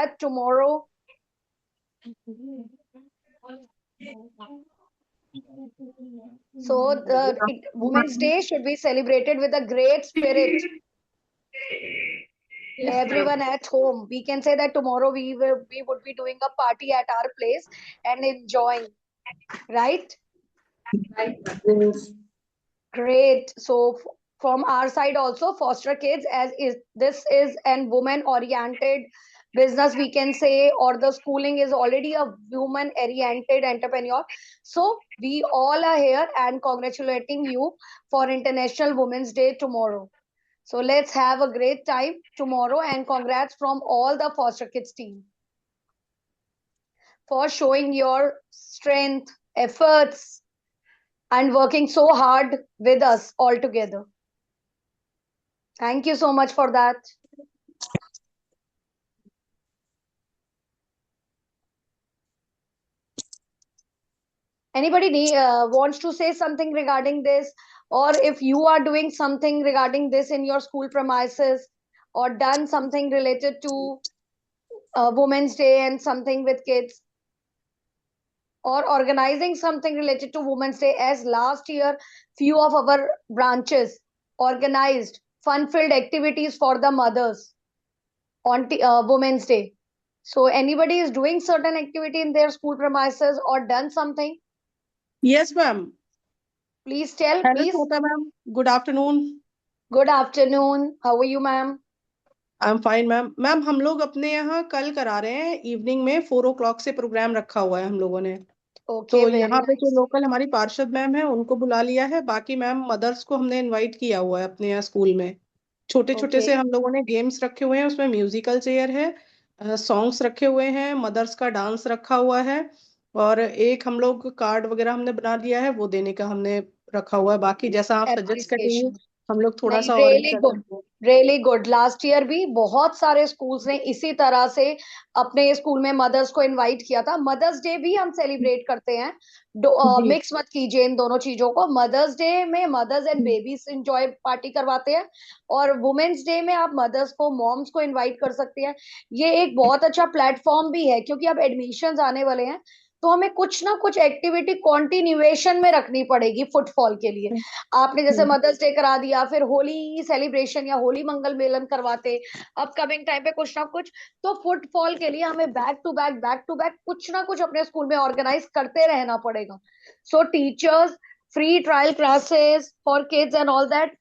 that tomorrow Women's Day should be celebrated with a great spirit. Everyone at home, we can say that tomorrow we would be doing a party at our place and enjoying, right? Yes. Great. So from our side also, foster kids, as is this is an woman oriented business, we can say, or the schooling is already a woman oriented entrepreneur. So we all are here and congratulating you for International Women's Day tomorrow. So let's have a great time tomorrow, and congrats from all the foster kids team for showing your strength, efforts, and working so hard with us all together. Thank you so much for that. Anybody wants to say something regarding this, or if you are doing something regarding this in your school premises, or done something related to Women's Day and something with kids, or organizing something related to Women's Day, as last year few of our branches organized fun-filled activities for the mothers on Women's Day. So anybody is doing certain activity in their school premises or done something? Yes, ma'am. Please tell, Hello, please. Shweta ma'am. Good afternoon. Good afternoon. How are you, ma'am? I'm fine, ma'am ma'am हम लोग अपने यहाँ कल करा रहे हैं evening में 4 o'clock से प्रोग्राम रखा हुआ है हम लोगों ने। Okay, तो very यहाँ पे जो nice. लोकल हमारी पार्षद मैम है उनको बुला लिया है, बाकी मैम मदर्स को हमने इनवाइट किया हुआ है अपने यहाँ स्कूल में। छोटे छोटे से Okay. हम लोगों ने गेम्स रखे हुए हैं, उसमें म्यूजिकल चेयर है, सॉन्ग्स रखे हुए हैं, मदर्स का डांस रखा हुआ है, और एक हम लोग कार्ड वगैरह हमने बना दिया है, वो देने का हमने रखा हुआ है। बाकी जैसा आप सजेस्ट करेंगे Appreciation. हम लोग थोड़ा नहीं, सा और रियली अच्छा गुड, करेंगे। Really good. लास्ट ईयर भी बहुत सारे स्कूल्स ने इसी तरह से अपने स्कूल में मदर्स को इनवाइट किया था। मदर्स डे भी हम सेलिब्रेट करते हैं, जी। मिक्स मत कीजिए इन दोनों चीजों को। मदर्स डे में mothers and babies enjoy party करवाते हैं, और वुमेन्स डे में आप मदर्स को, मॉम्स को इनवाइट कर सकते हैं। ये एक बहुत अच्छा प्लेटफॉर्म भी है, क्योंकि अब एडमिशंस आने वाले हैं, तो हमें कुछ ना कुछ एक्टिविटी कॉन्टिन्यूएशन में रखनी पड़ेगी फुटफॉल के लिए। आपने जैसे मदर्स डे करा दिया, फिर होली सेलिब्रेशन या होली मंगल मेलन करवाते अपकमिंग टाइम पे कुछ ना कुछ, तो फुटफॉल के लिए हमें बैक टू बैक कुछ ना कुछ अपने स्कूल में ऑर्गेनाइज करते रहना पड़ेगा। सो teachers, free trial classes for kids and all that,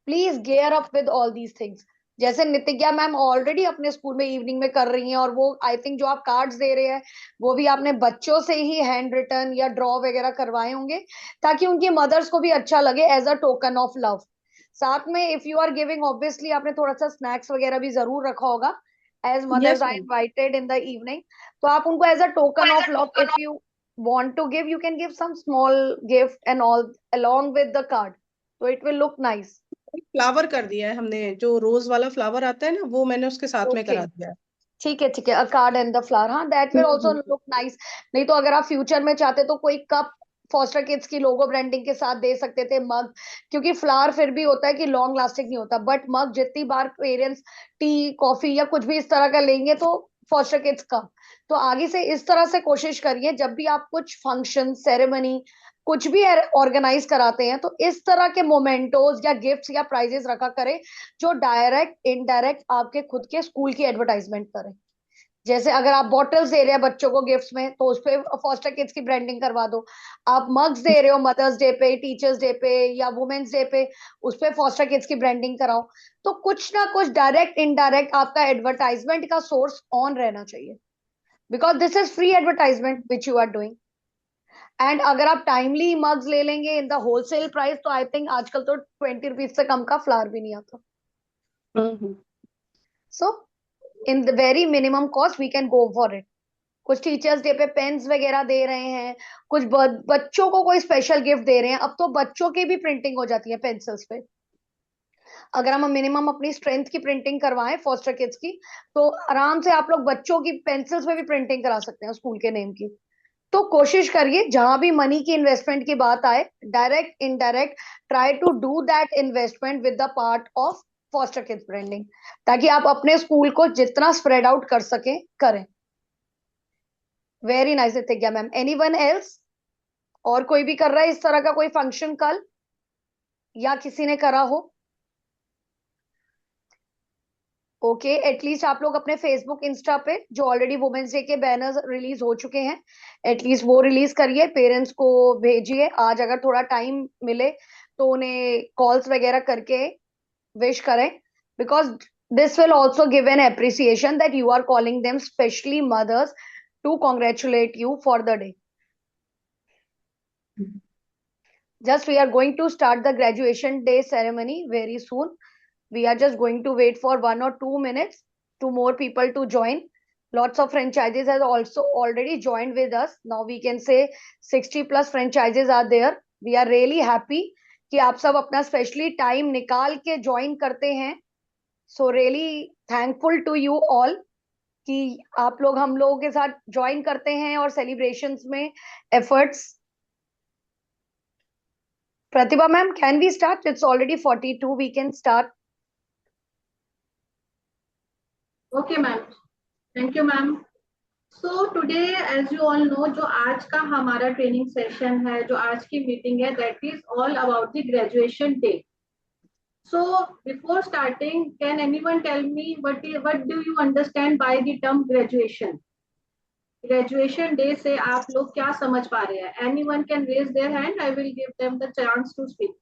please gear up with all these things. जैसे नितिज्ञा मैम ऑलरेडी अपने स्कूल में इवनिंग में कर रही हैं, और वो आई थिंक जो आप कार्ड्स दे रहे हैं वो भी आपने बच्चों से ही हैंड रिटन या ड्रॉ वगैरह करवाए होंगे, ताकि उनकी मदर्स को भी अच्छा लगे as a token of love. साथ में if you are giving, obviously आपने थोड़ा सा स्नैक्स वगैरह भी जरूर रखा होगा, as mothers yes are ma'am. Invited in the evening. तो आप उनको as a token of love, if you want to give, you can give some small gift and all along with the card, so it will look nice. Flower कर दिया है हमने, जो रोज वाला flower आता है ना, वो मैंने उसके साथ में ओके, करा दिया है। ठीक है ठीक है, a card and the flower, हाँ that will also hmm. Look nice. नहीं तो अगर आप फ्यूचर में चाहते तो कोई कप फॉस्टर किड्स की लोगो ब्रांडिंग के साथ दे सकते थे, मग, क्योंकि फ्लावर फिर भी होता है कि लॉन्ग लास्टिंग नहीं होता, बट मग जितनी बार पेरेंट्स टी कॉफी या कुछ भी इस तरह का लेंगे तो फॉस्टर किड्स का, तो आगे से इस तरह से कोशिश करिए जब भी आप कुछ फंक्शन सेरेमनी कुछ भी ऑर्गेनाइज कराते हैं, तो इस तरह के मोमेंटोज या गिफ्ट्स या प्राइजेस रखा करें जो डायरेक्ट इनडायरेक्ट आपके खुद के स्कूल की एडवर्टाइजमेंट करें। जैसे अगर आप बॉटल्स दे रहे हैं बच्चों को गिफ्ट्स में, तो उस पे फॉस्टर किड्स की ब्रांडिंग करवा दो। आप मग्स दे रहे हो मदर्स डे पे, टीचर्स डे पे या वुमेन्स डे पे, उस पे फॉस्टर किड्स की ब्रांडिंग कराओ। तो कुछ ना कुछ डायरेक्ट इनडायरेक्ट आपका एडवर्टाइजमेंट का सोर्स ऑन रहना चाहिए, because this is free advertisement which you are doing. And अगर आप टाइमली मग्स ले लेंगे इन द होलसेल प्राइस, तो आई थिंक आजकल तो 20 रुपीज से कम का फ्लावर भी नहीं आता। So in the very minimum cost we can go for it. कुछ टीचर्स डे पे पेन्स वगैरह दे रहे हैं, कुछ बच्चों को कोई स्पेशल गिफ्ट दे रहे हैं। अब तो बच्चों की भी प्रिंटिंग हो जाती है पेंसिल्स पे। अगर हम मिनिमम अपनी स्ट्रेंथ की प्रिंटिंग करवाएं फॉस्टर किड्स की, तो आराम से आप लोग बच्चों की पेंसिल्स में भी प्रिंटिंग करा सकते हैं स्कूल के नेम की। तो कोशिश करिए जहां भी मनी की इन्वेस्टमेंट की बात आए, direct indirect, try to do that investment with the part of foster kids branding, ताकि आप अपने स्कूल को जितना स्प्रेड आउट कर सके करें। वेरी नाइस नित्या मैम। Anyone else? और कोई भी कर रहा है इस तरह का कोई फंक्शन कल, या किसी ने करा हो? ओके, एटलीस्ट आप लोग अपने फेसबुक इंस्टा पे जो ऑलरेडी वुमेन्स डे के बैनर्स रिलीज हो चुके हैं, एटलीस्ट वो रिलीज करिए, पेरेंट्स को भेजिए। आज अगर थोड़ा टाइम मिले तो उन्हें कॉल्स वगैरह करके विश करें, because this will also give an appreciation that you are calling them, specially mothers, to congratulate you for the day. Just we are going to start the graduation day ceremony very soon. We are just going to wait for 1 or 2 minutes to more people to join. Lots of franchises has also already joined with us. Now we can say 60 plus franchises are there. We are really happy कि आप सब अपना specially time निकाल के join करते हैं. So really thankful to you all कि आप लोग हम लोगों के साथ ज्वाइन करते हैं और सेलिब्रेशंस में efforts. Pratibha ma'am, can we start? It's already 42. We can start. Okay, ma'am. Thank you, ma'am. So today, as you all know, जो आज का हमारा ट्रेनिंग सेशन है, जो आज की मीटिंग है, that is all about the graduation day. So before starting, can anyone tell me what do you understand by the term graduation? Graduation day से आप लोग क्या समझ पा रहे हैं? Anyone can raise their hand, I will give them the chance to speak.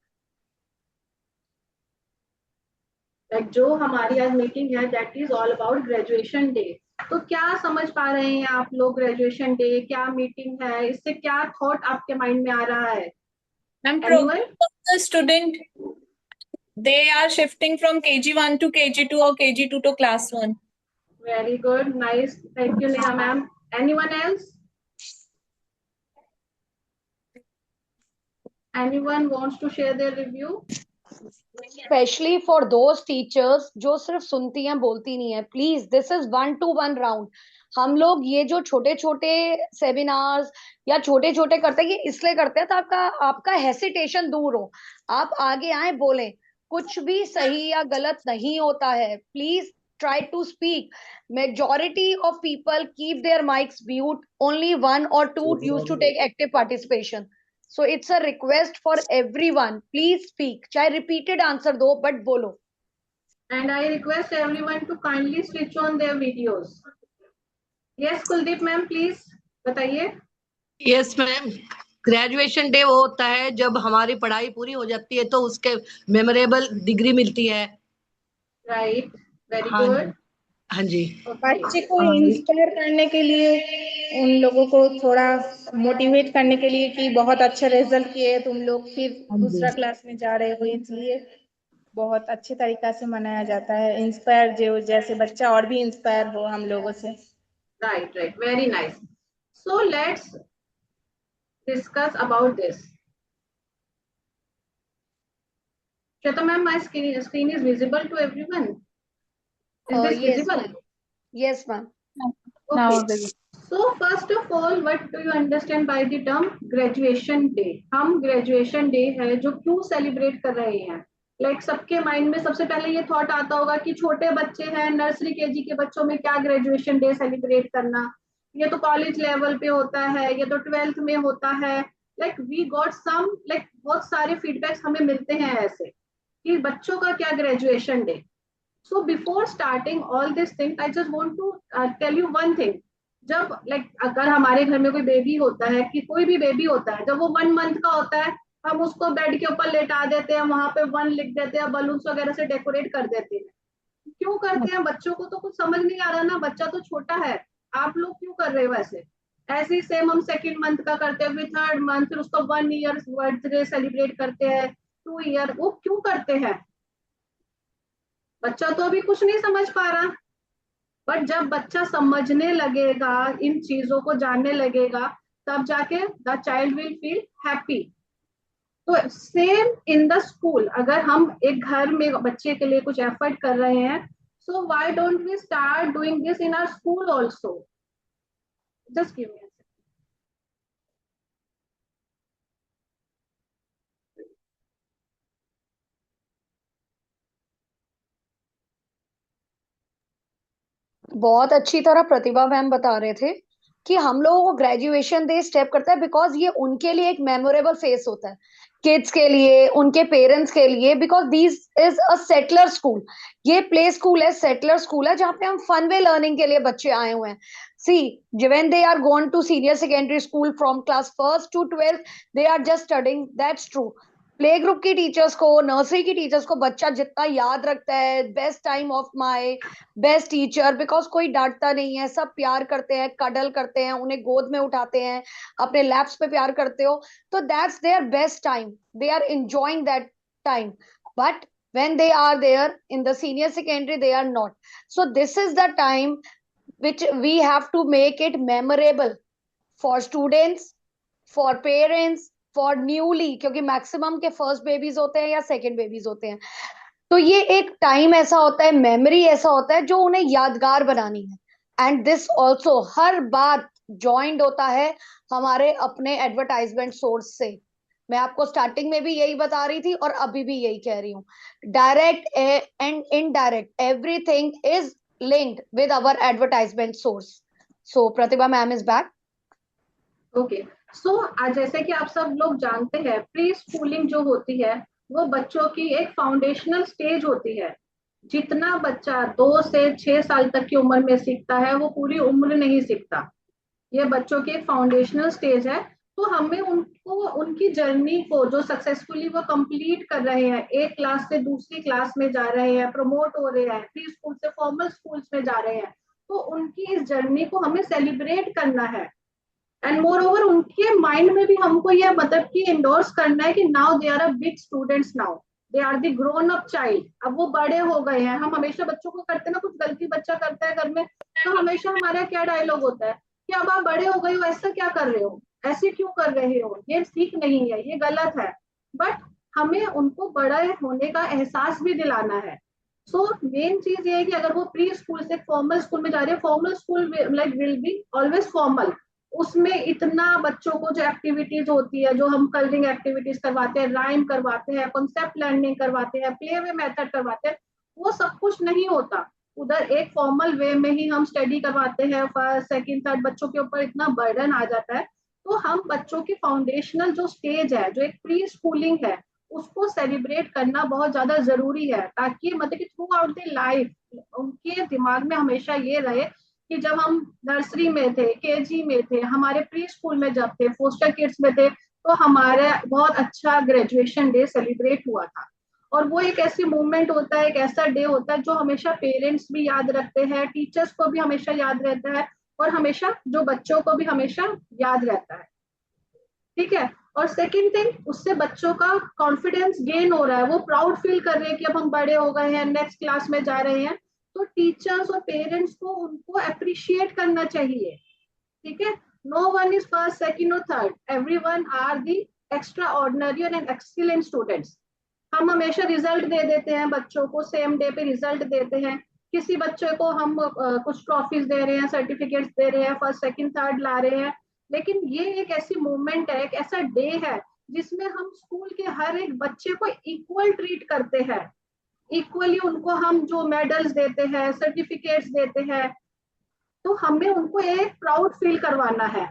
Like जो हमारी आज मीटिंग है that is all about graduation day. तो क्या समझ पा रहे हैं आप लोग? ग्रेजुएशन डे क्या मीटिंग है, इससे क्या थॉट आपके माइंड में आ रहा है? Ma'am, progress of the student, they are shifting from KG1 to KG2 or KG2 to class 1. Very good, nice, thank you Neha ma'am. Anyone else? Anyone wants to share their review? Especially for those teachers जो सिर्फ सुनती हैं बोलती नहीं है, please this is 1-to-1 round. हम लोग ये जो छोटे छोटे सेमिनार्स या छोटे छोटे करते हैं, ये इसलिए करते हैं तो आपका हेसिटेशन दूर हो, आप आगे आए बोलें. कुछ भी सही या गलत नहीं होता है. Please try to speak. Majority of people keep their mics mute. Only 1 or 2 used to take active participation. So it's a request for everyone. Please speak. चाहे repeated answer दो, but बोलो. And I request everyone to kindly switch on their videos. Yes, Kuldeep ma'am, please बताइए. Yes ma'am, graduation day वो होता है जब हमारी पढ़ाई पूरी हो जाती है तो उसके मेमोरेबल डिग्री मिलती है. राइट, वेरी हाँ गुड. हाँ जी. बच्चे को इंस्पायर करने के लिए, उन लोगों को थोड़ा मोटिवेट करने के लिए कि बहुत अच्छा रिजल्ट किए तुम लोग, फिर दूसरा क्लास में जा रहे हो, इसलिए बहुत अच्छे तरीका से मनाया जाता है. इंस्पायर जो जैसे बच्चा और भी इंस्पायर हो हम लोगों से. Right right, very nice. So let's discuss about this. Shweta ma'am, my screen is visible to everyone. Is this Yes, visible? ma'am. Yes, ma'am. Okay. So first of all, what do you understand by the term graduation day? हम graduation day है जो क्यों celebrate कर रहे हैं? Like सबके mind में सबसे पहले ये थॉट आता होगा कि छोटे बच्चे हैं, नर्सरी केजी के बच्चों में क्या ग्रेजुएशन डे सेलिब्रेट करना, ये तो कॉलेज लेवल पे होता है, ये तो 12th में होता है. Like we got some, like बहुत सारे फीडबैक्स हमें मिलते हैं ऐसे कि बच्चों का क्या graduation day. So before starting all this thing, I just want to tell you one thing. जब अगर हमारे घर में कोई बेबी होता है, कि कोई भी बेबी होता है, जब वो 1 month का होता है, हम उसको बेड के ऊपर लेटा देते हैं, वहां पे 1 लिख देते हैं, बलून्स वगैरह से डेकोरेट कर देते हैं. क्यों करते हैं? बच्चों को तो कुछ समझ नहीं आ रहा ना, बच्चा तो छोटा है. आप लोग क्यों कर रहे हो ऐसे? ऐसे ही सेम हम 2nd month का करते हैं, फिर 3rd month, फिर उसको 1 year बर्थडे सेलिब्रेट करते हैं, 2 year. वो क्यों करते हैं? बच्चा तो अभी कुछ नहीं समझ पा रहा, बट जब बच्चा समझने लगेगा, इन चीजों को जानने लगेगा, तब जाके the child will feel happy. तो सेम इन द स्कूल, अगर हम एक घर में बच्चे के लिए कुछ एफर्ट कर रहे हैं, so why don't we start doing this in our school also? Just give me. बहुत अच्छी तरह प्रतिभा मैम बता रहे थे कि हम लोगों को ग्रेजुएशन डे स्टेप करता है बिकॉज ये उनके लिए एक मेमोरेबल फेस होता है, किड्स के लिए, उनके पेरेंट्स के लिए, because this is a settler school. ये प्ले स्कूल है, सेटलर स्कूल है, जहाँ पे हम फन वे लर्निंग के लिए बच्चे आए हुए हैं। सी, when they are gone to senior secondary school from class 1st to 12th, they are just studying, that's true। Play group की टीचर्स को, नर्सरी की टीचर्स को बच्चा जितना याद रखता है, best time of my best teacher, because कोई डांटता नहीं है, सब प्यार करते हैं, कडल करते हैं, उन्हें गोद में उठाते हैं, अपने लैप्स पे प्यार करते हो, तो that's their best time, they are enjoying that time. But when they are there in the senior secondary, they are not, so this is the time which we have to make it memorable for students, for parents, for newly, क्योंकि maximum के first babies होते हैं या second babies होते हैं, तो ये एक टाइम ऐसा होता है, मेमोरी ऐसा होता है जो उन्हें यादगार बनानी है। And this also her bar joint होता है हमारे अपने एडवर्टाइजमेंट सोर्स से। मैं आपको स्टार्टिंग में भी यही बता रही थी और अभी भी यही कह रही हूँ, direct and indirect everything is linked with our advertisement source. So Pratibha ma'am is back. Okay, so जैसे कि आप सब लोग जानते हैं, प्री स्कूलिंग जो होती है वो बच्चों की एक फाउंडेशनल स्टेज होती है। जितना बच्चा 2 से 6 साल तक की उम्र में सीखता है वो पूरी उम्र नहीं सीखता। ये बच्चों की एक फाउंडेशनल स्टेज है। तो हमें उनको, उनकी जर्नी को जो सक्सेसफुली वो कंप्लीट कर रहे हैं, एक क्लास से दूसरी क्लास में जा रहे हैं, प्रमोट हो रहे हैं, प्री स्कूल से फॉर्मल स्कूल्स में जा रहे हैं, तो उनकी इस जर्नी को हमें सेलिब्रेट करना है। एंड मोर ओवर उनके माइंड में भी हमको ये मतलब कि इंडोर्स करना है कि now they are a big students, now they are the grown up child. अब वो बड़े हो गए हैं। हम हमेशा बच्चों को करते ना, कुछ गलती बच्चा करता है घर में, तो हमेशा हमारा क्या डायलॉग होता है कि अब आप बड़े हो गए हो, ऐसा क्या कर रहे हो, ऐसे क्यों कर रहे हो, ये ठीक नहीं है, ये गलत है। बट हमें उनको बड़े होने का एहसास भी दिलाना है। सो मेन चीज ये है कि अगर वो प्री स्कूल से फॉर्मल स्कूल में जा रहे हैं, formal school like will be always formal, उसमें इतना बच्चों को जो एक्टिविटीज होती है, जो हम कलरिंग एक्टिविटीज करवाते हैं, राइम करवाते हैं, कॉन्सेप्ट लर्निंग करवाते हैं, प्ले वे मेथड करवाते हैं, वो सब कुछ नहीं होता उधर। एक फॉर्मल वे में ही हम स्टडी करवाते हैं, फर्स्ट सेकंड थर्ड, बच्चों के ऊपर इतना बर्डन आ जाता है। तो हम बच्चों की फाउंडेशनल जो स्टेज है, जो एक प्री स्कूलिंग है, उसको सेलिब्रेट करना बहुत ज्यादा जरूरी है, ताकि मतलब कि थ्रू आउट द लाइफ उनके दिमाग में हमेशा ये रहे कि जब हम नर्सरी में थे, केजी में थे, हमारे प्री स्कूल में जब थे, फोस्टर किड्स में थे, तो हमारे बहुत अच्छा ग्रेजुएशन डे सेलिब्रेट हुआ था। और वो एक ऐसी मूवमेंट होता है, एक ऐसा डे होता है जो हमेशा पेरेंट्स भी याद रखते हैं, टीचर्स को भी हमेशा याद रहता है, और हमेशा जो बच्चों को भी हमेशा याद रहता है। ठीक है। और सेकंड थिंग, उससे बच्चों का कॉन्फिडेंस गेन हो रहा है, वो प्राउड फील कर रहे हैं कि अब हम बड़े हो गए हैं, नेक्स्ट क्लास में जा रहे हैं। तो टीचर्स और पेरेंट्स को उनको अप्रिशिएट करना चाहिए। ठीक है। No one is first, second और third, everyone are the extraordinary and excellent students. हम हमेशा रिजल्ट दे देते हैं बच्चों को, सेम डे पे रिजल्ट देते हैं। किसी बच्चे को हम कुछ ट्रॉफीज दे रहे हैं, सर्टिफिकेट्स दे रहे हैं, फर्स्ट सेकंड थर्ड ला रहे हैं। लेकिन ये एक ऐसी मूवमेंट है, एक ऐसा डे है जिसमें हम स्कूल के हर एक बच्चे को इक्वल ट्रीट करते हैं, इक्वली उनको हम जो मेडल्स देते हैं, सर्टिफिकेट्स देते हैं। तो हमें उनको एक प्राउड फील करवाना है।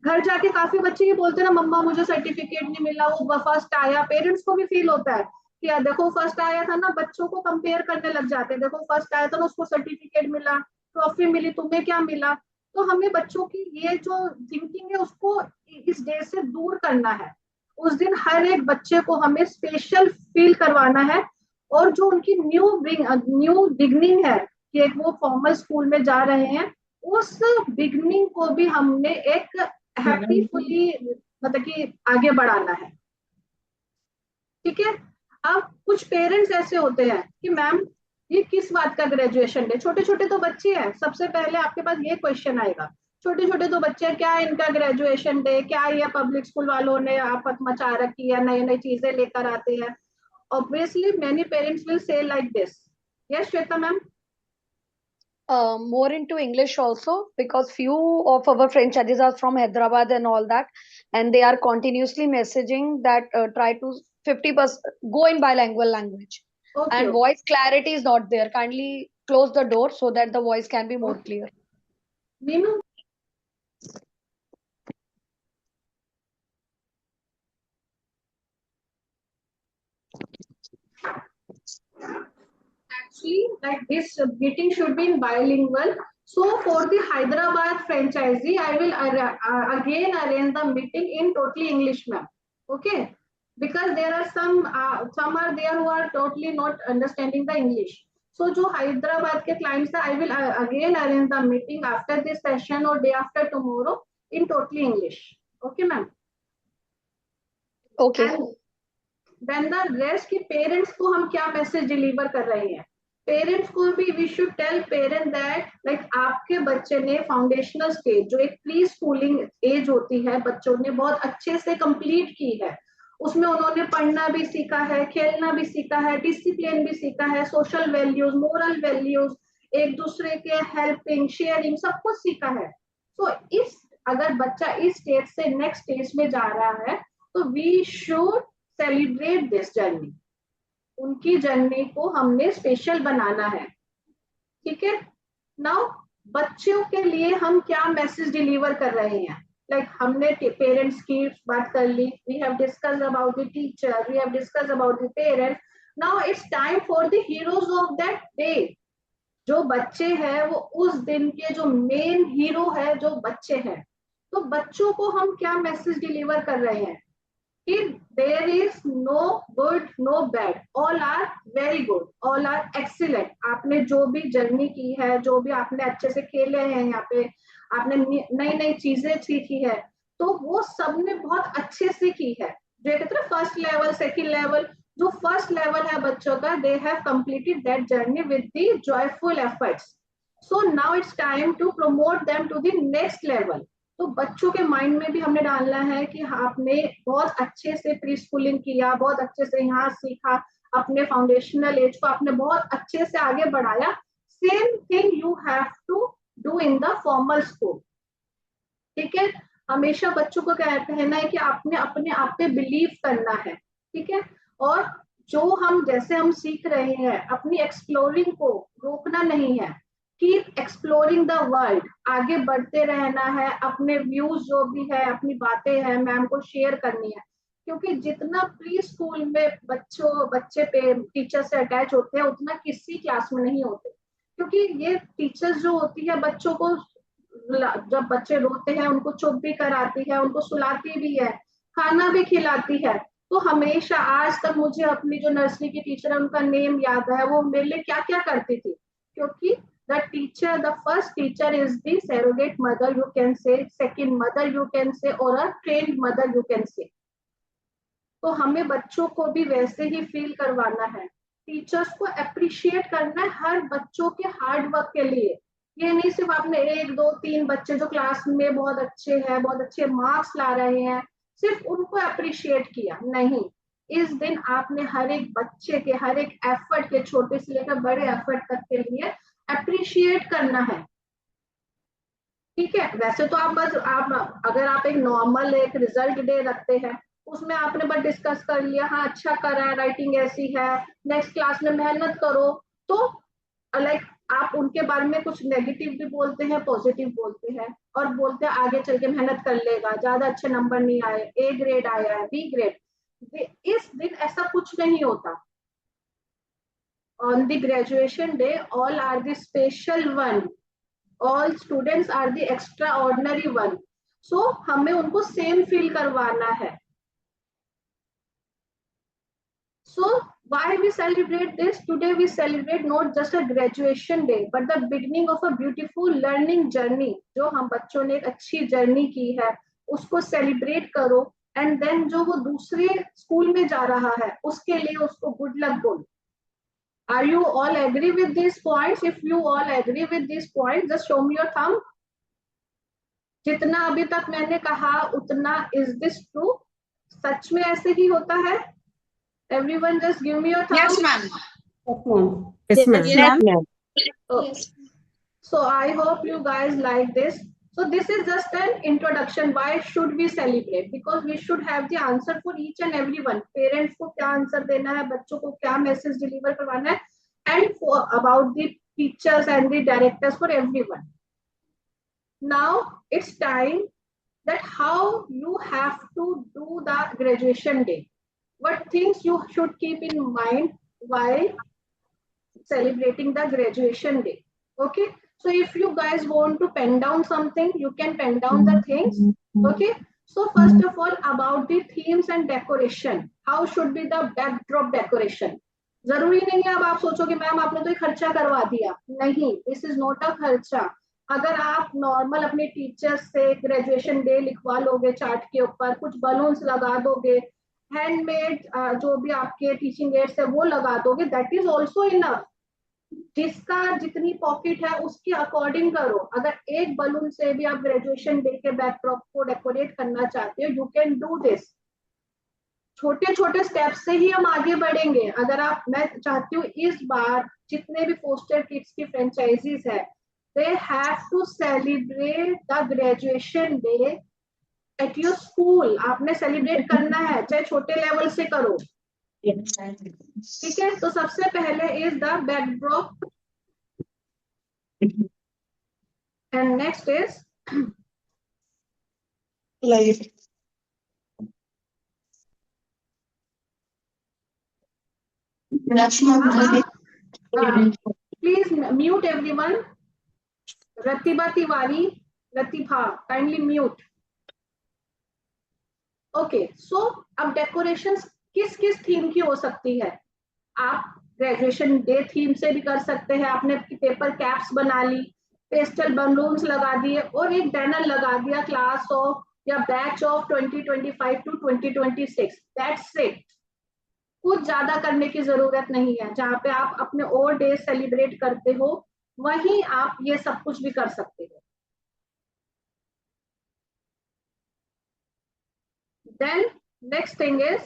घर जाके काफी बच्चे ये बोलते हैं ना, मम्मा मुझे सर्टिफिकेट नहीं मिला, वो फर्स्ट आया। पेरेंट्स को भी फील होता है कि यार देखो फर्स्ट आया था ना, बच्चों को कंपेयर करने लग जाते हैं, देखो फर्स्ट आया था ना, उसको सर्टिफिकेट मिला, ट्रॉफी मिली, तुम्हें क्या मिला। तो हमें बच्चों की ये जो थिंकिंग है उसको इस डे से दूर करना है। उस दिन हर एक बच्चे को हमें स्पेशल फील करवाना है। और जो उनकी न्यू बिगनिंग है कि एक वो फॉर्मल स्कूल में जा रहे हैं, उस बिगनिंग को भी हमने एक हैप्पीफुली मतलब कि आगे बढ़ाना है। ठीक है। अब कुछ पेरेंट्स ऐसे होते हैं कि मैम ये किस बात का ग्रेजुएशन डे, छोटे छोटे तो बच्चे हैं, सबसे पहले आपके पास ये क्वेश्चन आएगा, छोटे छोटे तो बच्चे हैं, क्या इनका ग्रेजुएशन डे, क्या ये पब्लिक स्कूल वालों ने आफत मचा रखी है, नई नई चीजें लेकर आते हैं। Obviously many parents will say like this. Yes Shweta ma'am. More into English also, because few of our franchises are from Hyderabad and all that, and they are continuously messaging that try to 50% go in bilingual language. Okay, And okay. voice clarity is not there. Kindly close the door so that the voice can be more clear. Neenu? Actually, like this meeting should be in bilingual. So for the Hyderabad franchisee, I will again arrange the meeting in totally English, ma'am. Okay, because there are some are there who are totally not understanding the English. So जो Hyderabad के clients है, I will again arrange the meeting after this session or day after tomorrow in totally English. Okay, ma'am. Okay. And then the rest की parents को हम क्या message deliver कर रहे हैं? पेरेंट्स को भी we should tell parent that like आपके बच्चे ने फाउंडेशनल स्टेज जो एक प्री स्कूलिंग एज होती है बच्चों ने बहुत अच्छे से कंप्लीट की है, उसमें उन्होंने पढ़ना भी सीखा है, खेलना भी सीखा है, डिसिप्लिन भी सीखा है, सोशल वैल्यूज, मोरल वैल्यूज, एक दूसरे के हेल्पिंग शेयरिंग सब कुछ सीखा है. तो इस अगर बच्चा इस स्टेज से नेक्स्ट स्टेज में जा रहा है तो we should celebrate this journey. उनकी जर्नी को हमने स्पेशल बनाना है. ठीक है. नाउ बच्चों के लिए हम क्या मैसेज डिलीवर कर रहे हैं? लाइक हमने पेरेंट्स की बात कर ली, we have discussed about the teacher, we have discussed about the parents. Now it's time for the heroes of that day. जो बच्चे हैं वो उस दिन के जो मेन हीरो है जो बच्चे हैं. तो बच्चों को हम क्या मैसेज डिलीवर कर रहे हैं कि there is no good, no bad, all are very good, all are excellent. आपने जो भी जर्नी की है, जो भी आपने अच्छे से खेले हैं, यहाँ पे आपने नई नई चीजें सीखी है, तो वो सबने बहुत अच्छे से की है. जो कहते हैं फर्स्ट लेवल, सेकंड लेवल, जो फर्स्ट लेवल है बच्चों का, they have completed that journey with the joyful efforts. So now it's time to promote them to the next level. तो बच्चों के माइंड में भी हमने डालना है कि आपने बहुत अच्छे से प्री स्कूलिंग किया, बहुत अच्छे से यहाँ सीखा, अपने फाउंडेशनल एज को आपने बहुत अच्छे से आगे बढ़ाया. Same thing you have to do in the formal school. ठीक है. हमेशा बच्चों को कहना है कि आपने अपने आप पे बिलीव करना है. ठीक है. और जो हम जैसे हम सीख रहे हैं, अपनी एक्सप्लोरिंग को रोकना नहीं है. Keep exploring the world. आगे बढ़ते रहना है. अपने व्यूज जो भी है, अपनी बातें हैं, मैम को शेयर करनी है. क्योंकि जितना प्री स्कूल में बच्चे पे टीचर से अटैच होते हैं उतना किसी क्लास में नहीं होते. क्योंकि ये टीचर्स जो होती है बच्चों को जब बच्चे रोते हैं उनको चुप भी कराती है, उनको सुलाती भी है, खाना भी खिलाती है. तो हमेशा आज तक मुझे अपनी जो नर्सरी की टीचर है उनका नेम याद है, वो मेरे लिए क्या क्या करती थी. क्योंकि the teacher, the first teacher is the surrogate mother, you can say, second mother you can say, or a trained mother you can say. तो हमें बच्चों को भी वैसे ही फील करवाना है. टीचर्स को अप्रिशिएट करना है हर बच्चों के हार्ड वर्क के लिए. ये नहीं सिर्फ आपने 1, 2, 3 बच्चे जो क्लास में बहुत अच्छे हैं, बहुत अच्छे मार्क्स ला रहे हैं, सिर्फ उनको अप्रिशिएट किया नहीं. इस दिन आपने हर एक बच्चे के हर एक एफर्ट के, छोटे से लेकर बड़े एफर्ट तक के लिए अप्रिशिएट करना है. ठीक है. वैसे तो आप अगर आप एक नॉर्मल एक रिजल्ट डे रखते हैं उसमें आपने बस डिस्कस कर लिया, हाँ अच्छा करा है, राइटिंग ऐसी है, नेक्स्ट क्लास में मेहनत करो, तो लाइक आप उनके बारे में कुछ नेगेटिव भी बोलते हैं, पॉजिटिव बोलते हैं, और बोलते हैं आगे चल के मेहनत कर लेगा, ज्यादा अच्छे नंबर नहीं आए, ए ग्रेड आया है, बी ग्रेड. इस दिन ऐसा कुछ नहीं होता. On the graduation day, all are the special one. All students are the extraordinary one. So हमें उनको सेम फील करवाना है. So why we celebrate this? Today we celebrate not just a graduation day, but the beginning of a beautiful learning journey. जो हम बच्चों ने एक अच्छी जर्नी की है उसको सेलिब्रेट करो. एंड देन जो वो दूसरे स्कूल में जा रहा है उसके लिए उसको गुड लक बोलो. Are you all agree with these points? If you all agree with these points, just show me your thumb. जितना अभी तक मैंने कहा उतना is this true? सच में ऐसे ही होता है? Everyone just give me your thumb. Yes, ma'am. Yes, ma'am. Yes, ma'am. Yes. So I hope you guys like this. So this is just an introduction. Why should we celebrate? Because we should have the answer for each and every one. Parents को क्या answer देना है, बच्चों को क्या message deliver करवाना है, and for about the teachers and the directors, for everyone. Now it's time that how you have to do the graduation day. What things you should keep in mind while celebrating the graduation day. Okay, so if you guys want to pen down something, you can pen down the things. Okay, so first of all, about the themes and decoration, how should be the backdrop decoration? जरूरी नहीं है अब आप सोचोगे ma'am आपने तो ये खर्चा करवा दिया, नहीं, दिस इज नॉट अ खर्चा. अगर आप नॉर्मल अपने टीचर्स से ग्रेजुएशन डे लिखवा लोगे चार्ट के ऊपर, कुछ बलून्स लगा दोगे, हैंडमेड जो भी आपके टीचिंग एड्स है वो लगा दोगे, दैट इज ऑल्सो इनफ. जिसका जितनी पॉकेट है उसके अकॉर्डिंग करो. अगर एक बलून से भी आप ग्रेजुएशन डे के बैकड्रॉप को डेकोरेट करना चाहते हो, यू कैन डू दिस. छोटे छोटे स्टेप से ही हम आगे बढ़ेंगे. अगर आप, मैं चाहती हूँ इस बार जितने भी फोस्टर किड्स की फ्रेंचाइजीज है, they have to celebrate the graduation day at your school. आपने सेलिब्रेट करना है, चाहे छोटे लेवल से करो. ठीक है, तो सबसे पहले is the backdrop and next is life. Please mute everyone. Ratiba Tiwari, Latifa, kindly mute. Okay, so अब डेकोरेशन किस किस थीम की हो सकती है? आप ग्रेजुएशन डे थीम से भी कर सकते हैं. आपने पेपर कैप्स बना ली, पेस्टल बलून्स लगा दिए और एक बैनर लगा दिया क्लास ऑफ या batch of 2025 to 2026. That's it. कुछ ज्यादा करने की जरूरत नहीं है. जहाँ पे आप अपने और डे सेलिब्रेट करते हो वहीं आप ये सब कुछ भी कर सकते हो. Then next thing is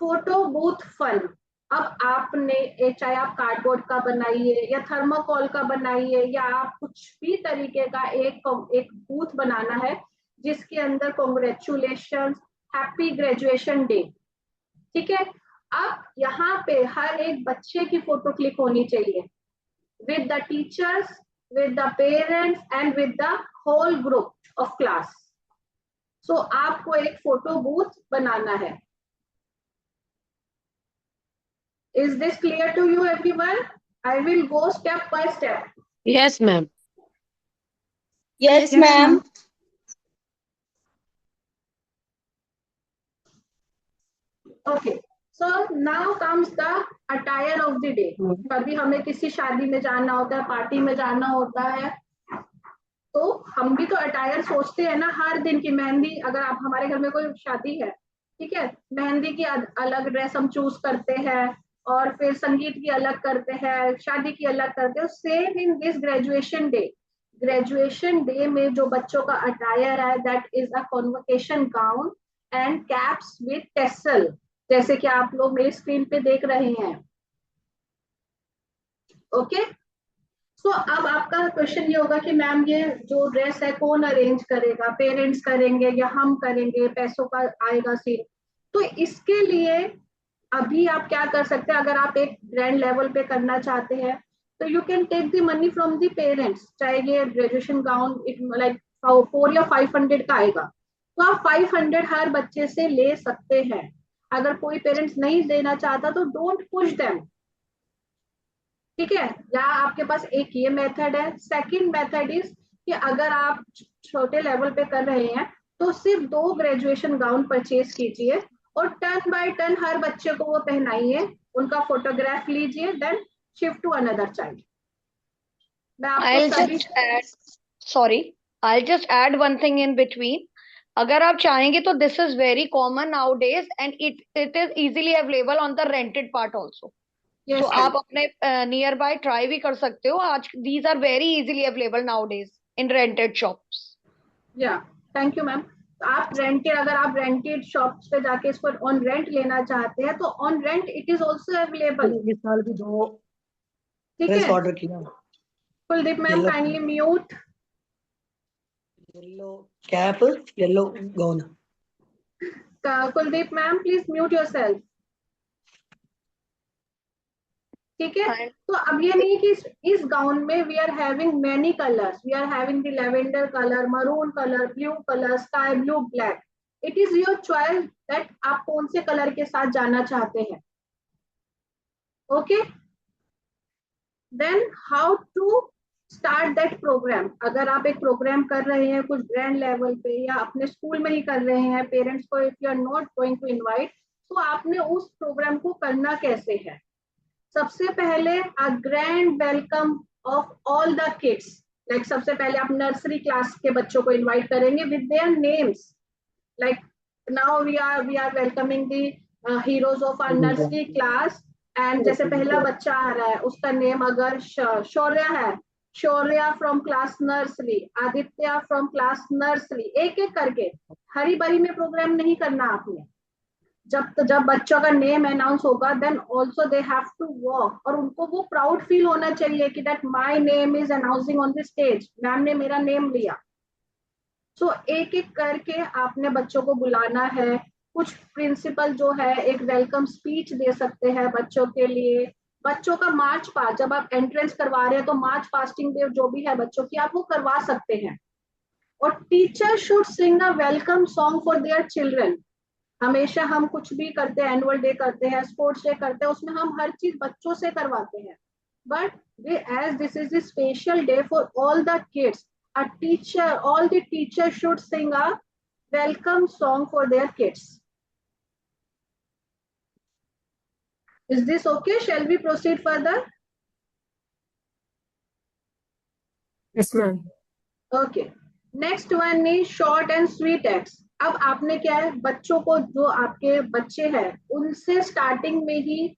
photo booth fun. अब आपने चाहे आप कार्डबोर्ड का बनाइए या थर्माकोल का बनाइए या आप कुछ भी तरीके का एक बूथ बनाना है जिसके अंदर कॉन्ग्रेचुलेशन, हैप्पी ग्रेजुएशन डे. ठीक है, अब यहाँ पे हर एक बच्चे की फोटो क्लिक होनी चाहिए with the teachers, with the parents and with the whole group of class. So आपको एक फोटो बूथ बनाना है. Is this clear to you everyone? I will go step by step. Yes, ma'am. Yes, ma'am. Okay, so now comes the attire of the day. कभी हमें किसी शादी में जाना होता है, पार्टी में जाना होता है, तो हम भी तो अटायर सोचते हैं ना हर दिन की. मेहंदी, अगर आप, हमारे घर में कोई शादी है, ठीक है, मेहंदी की अलग ड्रेस हम चूज करते हैं और फिर संगीत की अलग करते हैं, शादी की अलग करते हैं. Same in this graduation day. Graduation day में जो बच्चों का अटायर है, that is a convocation gown and caps with tassel, जैसे कि आप लोग मेरी स्क्रीन पे देख रहे हैं. ओके, सो अब आपका क्वेश्चन ये होगा कि मैम ये जो ड्रेस है कौन अरेंज करेगा? पेरेंट्स करेंगे या हम करेंगे? पैसों का आएगा सीन. तो इसके लिए अभी आप क्या कर सकते हैं, अगर आप एक ग्रैंड लेवल पे करना चाहते हैं तो you can take the money from the parents. चाहे ये ग्रेजुएशन गाउन इट लाइक 4 या 500 का आएगा, तो आप 500 हर बच्चे से ले सकते हैं. अगर कोई पेरेंट्स नहीं देना चाहता तो डोंट पुश देम. ठीक है, या आपके पास एक ये मेथड है. सेकंड मेथड इज कि अगर आप छोटे लेवल पे कर रहे हैं तो सिर्फ 2 ग्रेजुएशन गाउन परचेज कीजिए और टर्न बाय टर्न हर बच्चे को वो पहनाइए, उनका फोटोग्राफ लीजिए, then shift to another child. I'll just add one thing in between. अगर आप चाहेंगे तो this is very common nowadays and it is easily available on the rented part also. Yes, तो आप अपने nearby try भी कर सकते हो. आज these are very easily available nowadays in rented shops. Yeah, thank you ma'am. आप rented, अगर आप रेंटेड शॉप्स पे जाके इसको ऑन रेंट लेना चाहते हैं तो on rent it is also available. इस साल भी 2 ड्रेस ऑर्डर किया. Kuldeep ma'am kindly mute. Yellow cap, yellow gown. Kuldeep ma'am, please mute yourself. ठीक है, तो अब ये नहीं कि इस गाउन में we are having many colours, we are having the lavender colour, maroon colour, blue colour, sky blue, black. It is your choice that आप कौन से कलर के साथ जाना चाहते हैं। Okay, then how to start that programme. अगर आप एक प्रोग्राम कर रहे हैं कुछ ग्रैंड लेवल पे या अपने स्कूल में ही कर रहे हैं, पेरेंट्स को if you are not going to invite, तो आपने उस प्रोग्राम को करना कैसे है। सबसे पहले a grand welcome of all the kids. Like सबसे पहले आप नर्सरी क्लास के बच्चों को इनवाइट करेंगे with their names. Like now we are welcoming the heroes of our nursery class, and जैसे पहला बच्चा आ रहा है उसका नेम अगर शौर्य है, Shaurya from class nursery, Aditya from class nursery, एक एक करके। हरी बरी में प्रोग्राम नहीं करना आपने। जब बच्चों का नेम अनाउंस होगा then also they have to walk, और उनको वो प्राउड फील होना चाहिए कि that my name is announcing on the stage, ma'am ने मेरा नेम लिया। सो एक एक करके आपने बच्चों को बुलाना है। कुछ प्रिंसिपल जो है एक वेलकम स्पीच दे सकते हैं बच्चों के लिए। बच्चों का मार्च पास्ट, जब आप एंट्रेंस करवा रहे हैं तो मार्च पास्टिंग डे जो भी है बच्चों की आप वो करवा सकते हैं। और teacher should Singh a welcome song for their children. हमेशा हम कुछ भी करते हैं, एनुअल डे करते हैं, स्पोर्ट्स डे करते हैं, उसमें हम हर चीज बच्चों से करवाते हैं। But as this is the special day for all the kids, a teacher, all the teachers should sing a welcome song for their kids. Is this okay? Shall we proceed further? Yes, ma'am. Okay. Next one is short and sweet acts. अब आपने क्या है, बच्चों को, जो आपके बच्चे हैं उनसे स्टार्टिंग में ही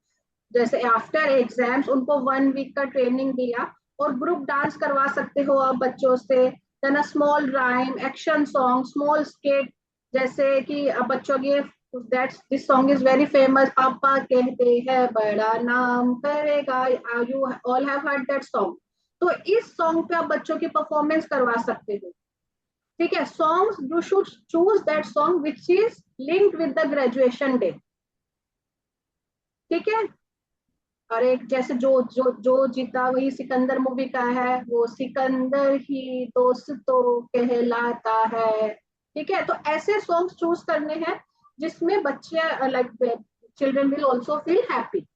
जैसे आफ्टर एग्जाम्स उनको 1 वीक का ट्रेनिंग दिया और ग्रुप डांस करवा सकते हो आप बच्चों से। Then a small rhyme, action song, small skit, जैसे कि बच्चों के that's this song is very famous, पापा कहते हैं बड़ा नाम करेगा, you all have heard that song. तो इस सॉन्ग पे आप बच्चों की परफॉर्मेंस करवा सकते हो। ठीक है, songs you should choose that song which is linked with the graduation day. ठीक है, और एक जैसे जो जो जो जीता वही सिकंदर मूवी का है, वो सिकंदर ही दोस्तों कहलाता है। ठीक है, तो ऐसे सॉन्ग्स चूज करने हैं जिसमें बच्चे like children will also feel happy.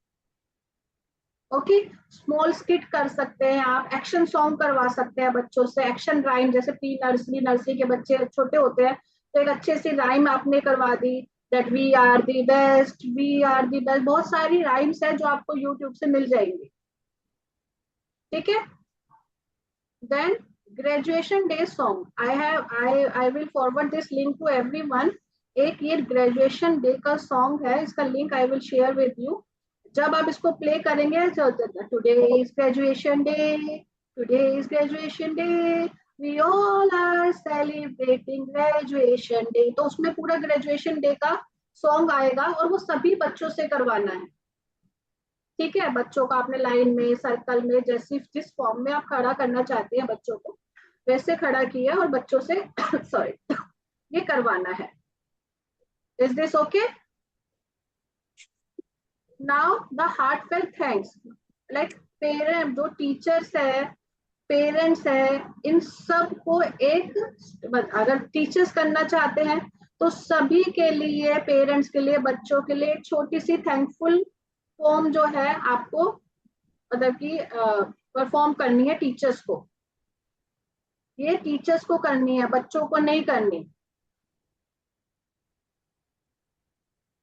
Okay, small skit कर सकते हैं आप, एक्शन सॉन्ग करवा सकते हैं बच्चों से, एक्शन राइम, जैसे प्री नर्सरी नर्सरी के बच्चे छोटे होते हैं तो एक अच्छे सी राइम आपने करवा दी, that we are the best, we are the best. बहुत सारी राइम्स है जो आपको यूट्यूब से मिल जाएंगी। ठीक है, देन graduation day song, I will forward this link to everyone. एक ये ग्रेजुएशन डे का सॉन्ग है, इसका link I will share with you. जब आप इसको प्ले करेंगे, today is graduation day, today is graduation day, we all are celebrating graduation day, तो उसमें पूरा ग्रेजुएशन डे का सॉन्ग आएगा और वो सभी बच्चों से करवाना है। ठीक है, बच्चों को आपने लाइन में, सर्कल में, जैसे जिस फॉर्म में आप खड़ा करना चाहते हैं बच्चों को वैसे खड़ा किया और बच्चों से सॉरी ये करवाना है। Is this okay? Now the heartfelt thanks, like parent, जो टीचर्स है, पेरेंट्स है, इन सब को एक, अगर टीचर्स करना चाहते हैं तो सभी के लिए, पेरेंट्स के लिए, बच्चों के लिए एक छोटी सी थैंकफुल फॉर्म जो है आपको मतलब कि परफॉर्म करनी है टीचर्स को। ये टीचर्स को करनी है, बच्चों को नहीं करनी।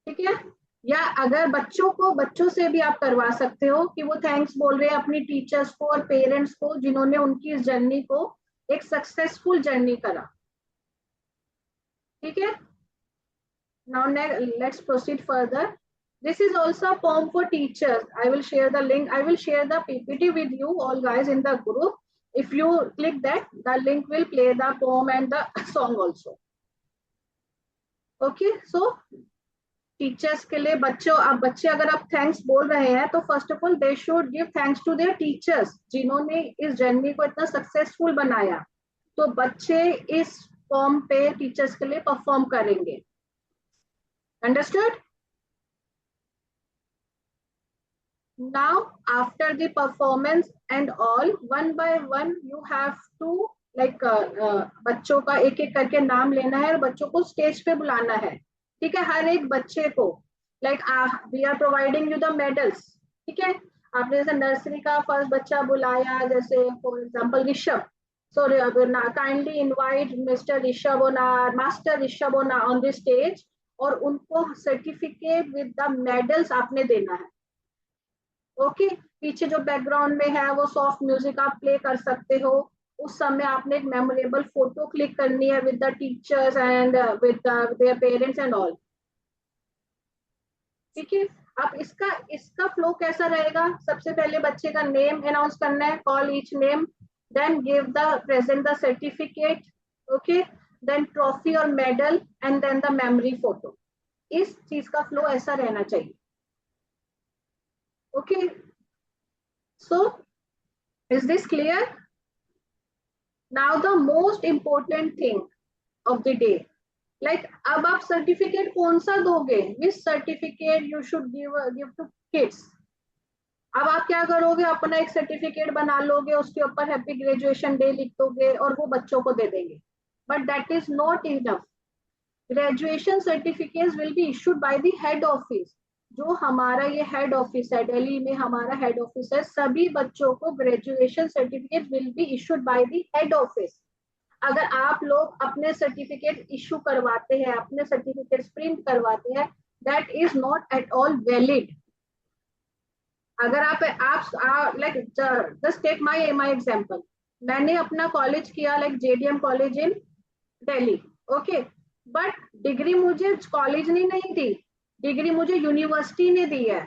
ठीक है, या अगर बच्चों से भी आप करवा सकते हो कि वो थैंक्स बोल रहे हैं अपनी टीचर्स को और पेरेंट्स को जिन्होंने उनकी इस जर्नी को एक सक्सेसफुल जर्नी करा। ठीक है, now let's proceed further. This is also a poem for teachers. I will share the link, I will share the PPT with you all guys in the group. If you click that, the link will play the poem and the song also. Okay, so teachers के लिए बच्चों, अब बच्चे अगर आप thanks बोल रहे हैं तो first of all they should give thanks to their teachers जिन्होंने इस जर्नी को इतना सक्सेसफुल बनाया। तो बच्चे इस फॉर्म पे टीचर्स के लिए परफॉर्म करेंगे। Understood? Now after the performance and all, one by one you have to like बच्चों का एक एक करके नाम लेना है और बच्चों को स्टेज पे बुलाना है, ठीक है, हर एक बच्चे को। Like we are providing you the medals, ठीक है। आपने जैसे नर्सरी का फर्स्ट बच्चा बुलाया, जैसे for example Rishabh, so kindly invite Mr. Rishabona, Master Rishabona on the stage, और उनको सर्टिफिकेट विद द मेडल्स आपने देना है। ओके पीछे जो बैकग्राउंड में है वो सॉफ्ट म्यूजिक आप प्ले कर सकते हो। उस समय आपने एक मेमोरेबल फोटो क्लिक करनी है with the teachers and with their parents and all, ठीक है। अब इसका फ्लो कैसा रहेगा, सबसे पहले बच्चे का नेम अनाउंस करना है, call each name, then give the present the certificate, okay, then trophy और medal and then the memory photo. इस चीज का फ्लो ऐसा रहना चाहिए। Okay, so is this clear? Now the most important thing of the day, like अब आप certificate कौन सा दोगे, which certificate you should give to kids। अब आप क्या करोगे, अपना एक सर्टिफिकेट बना लोगे, उसके ऊपर हैप्पी ग्रेजुएशन डे लिख दोगे और वो बच्चों को दे देंगे, but that is not enough. Graduation certificates will be issued by the head office. जो हमारा ये हेड ऑफिस है, दिल्ली में हमारा हेड ऑफिस है, सभी बच्चों को graduation certificate will be issued by the head office. अगर आप लोग अपने सर्टिफिकेट इशू करवाते हैं, अपने सर्टिफिकेट प्रिंट करवाते हैं, that is not at all valid. अगर आप like just take my example, मैंने अपना कॉलेज किया like JDM college in Delhi, okay, but degree मुझे कॉलेज ने नहीं दी, डिग्री मुझे यूनिवर्सिटी ने दी है।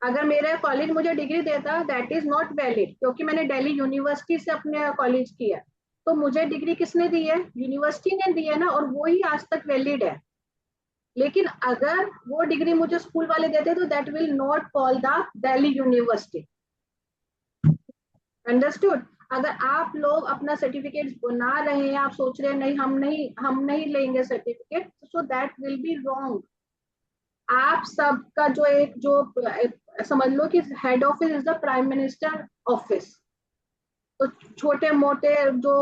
अगर मेरा कॉलेज मुझे डिग्री देता, दैट इज नॉट वैलिड, क्योंकि मैंने दिल्ली यूनिवर्सिटी से अपने कॉलेज किया, तो मुझे डिग्री किसने दी है, यूनिवर्सिटी ने दी है ना, और वो ही आज तक वैलिड है। लेकिन अगर वो डिग्री मुझे स्कूल वाले देते तो that will not call the Delhi university. Understood. अगर आप लोग अपना सर्टिफिकेट बना रहे हैं, आप सोच रहे हैं नहीं हम नहीं लेंगे certificate, so that will be wrong. आप सबका जो समझ लो कि head office is the prime minister office, तो छोटे मोटे जो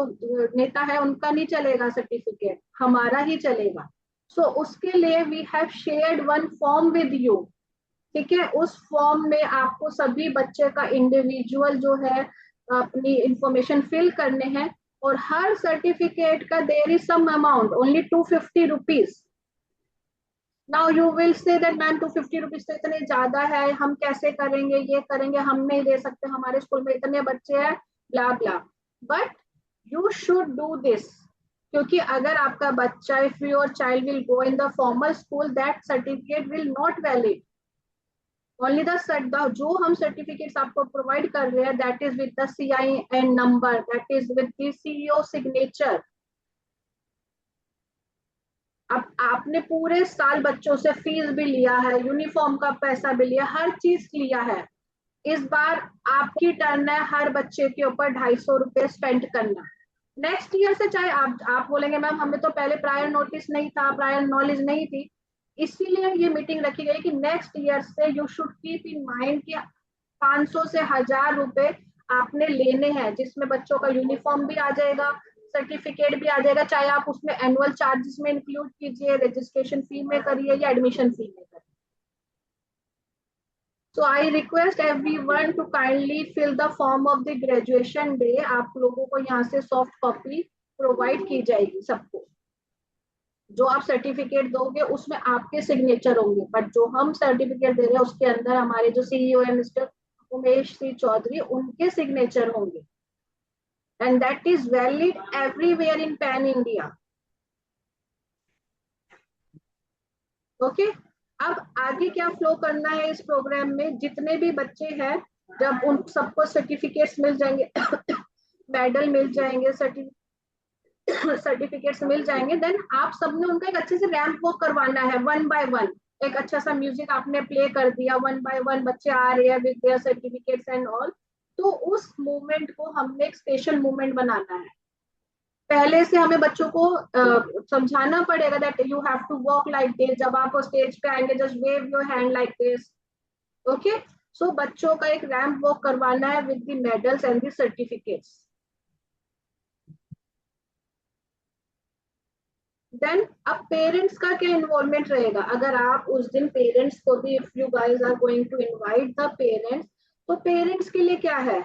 नेता है उनका नहीं चलेगा सर्टिफिकेट, हमारा ही चलेगा। सो उसके लिए we have shared one form with you, ठीक है। उस फॉर्म में आपको सभी बच्चे का इंडिविजुअल जो है अपनी इंफॉर्मेशन फिल करने हैं, और हर सर्टिफिकेट का there is some amount, only 250 rupees. Now you will say that ma'am 250 rupees तो इतने ज्यादा है, हम कैसे करेंगे, ये करेंगे, हम नहीं दे सकते, हमारे स्कूल में इतने बच्चे हैं, blah blah. But you should do this, क्योंकि अगर आपका बच्चा, if your child will go in the formal school, that certificate will not valid. Only the जो हम सर्टिफिकेट्स आपको प्रोवाइड कर रहे हैं, that is with the CIN number, that is with the CEO signature. अब आपने पूरे साल बच्चों से फीस भी लिया है, यूनिफॉर्म का पैसा भी लिया, हर चीज लिया है। इस बार आपकी टर्न है हर बच्चे के ऊपर 250 रुपए स्पेंड करना। नेक्स्ट ईयर से चाहे आप बोलेंगे मैम हमें तो पहले प्रायर नोटिस नहीं था, प्रायर नॉलेज नहीं थी, इसीलिए ये मीटिंग रखी गई कि नेक्स्ट ईयर से you should keep in mind कि 500 से 1000 रुपए आपने लेने हैं, जिसमें बच्चों का यूनिफॉर्म भी आ जाएगा, सर्टिफिकेट भी आ जाएगा, चाहे आप उसमें एनुअल चार्जेस में इंक्लूड कीजिए, रजिस्ट्रेशन फी में करिए या एडमिशन फी में करिए। So I request everyone to kindly fill the form of the graduation day। आप लोगों को यहाँ से सॉफ्ट कॉपी प्रोवाइड की जाएगी सबको। जो आप सर्टिफिकेट दोगे उसमें आपके सिग्नेचर होंगे, बट जो हम सर्टिफिकेट दे रहे हैं उसके अंदर हमारे जो CEO है मिस्टर उमेश सी चौधरी, उनके सिग्नेचर होंगे, and that is valid everywhere in pan India. Okay, अब आगे क्या फ्लो करना है इस प्रोग्राम में, जितने भी बच्चे हैं जब उन सबको सर्टिफिकेट्स मिल जाएंगे मेडल मिल जाएंगे, सर्टिफिकेट्स मिल जाएंगे, देन आप सबने उनका एक अच्छे से रैंप वॉक करवाना है, 1 by 1। एक अच्छा सा म्यूजिक आपने प्ले कर दिया, 1 by 1 बच्चे आ रहे हैं with their certificates and all, तो उस मोमेंट को हमने एक स्पेशल मोमेंट बनाना है। पहले से हमें बच्चों को समझाना पड़ेगा that you have to walk like this. जब आप स्टेज पे आएंगे, just wave your hand like this, okay. So बच्चों का एक रैंप वॉक करवाना है with the medals and the certificates. Then अब पेरेंट्स का क्या इन्वॉल्वमेंट रहेगा? अगर आप उस दिन पेरेंट्स को भी, if you guys are going to invite the parents, तो पेरेंट्स के लिए क्या है?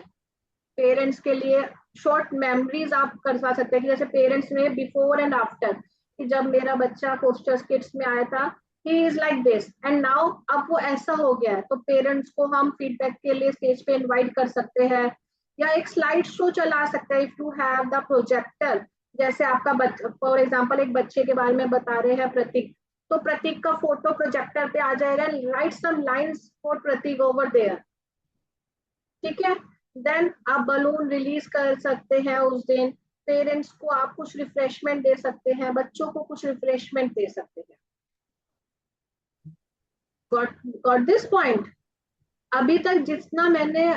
पेरेंट्स के लिए शॉर्ट मेमोरीज आप करवा सकते हैं कि जैसे पेरेंट्स में बिफोर एंड आफ्टर, कि जब मेरा बच्चा कोस्टर्स किड्स में आया था, he is like this and now, अब वो ऐसा हो गया है, तो पेरेंट्स को हम फीडबैक के लिए स्टेज पे इनवाइट कर सकते हैं, या एक स्लाइड शो चला सकते हैं if you have the projector. जैसे आपका बच्चा, फॉर एग्जाम्पल एक बच्चे के बारे में बता रहे हैं प्रतीक, तो प्रतीक का फोटो प्रोजेक्टर पे आ जाएगा, right some lines for Prateek over there, ठीक है। देन आप बलून रिलीज कर सकते हैं उस दिन, पेरेंट्स को आप कुछ रिफ्रेशमेंट दे सकते हैं, बच्चों को कुछ रिफ्रेशमेंट दे सकते हैं। Got this point? अभी तक जितना मैंने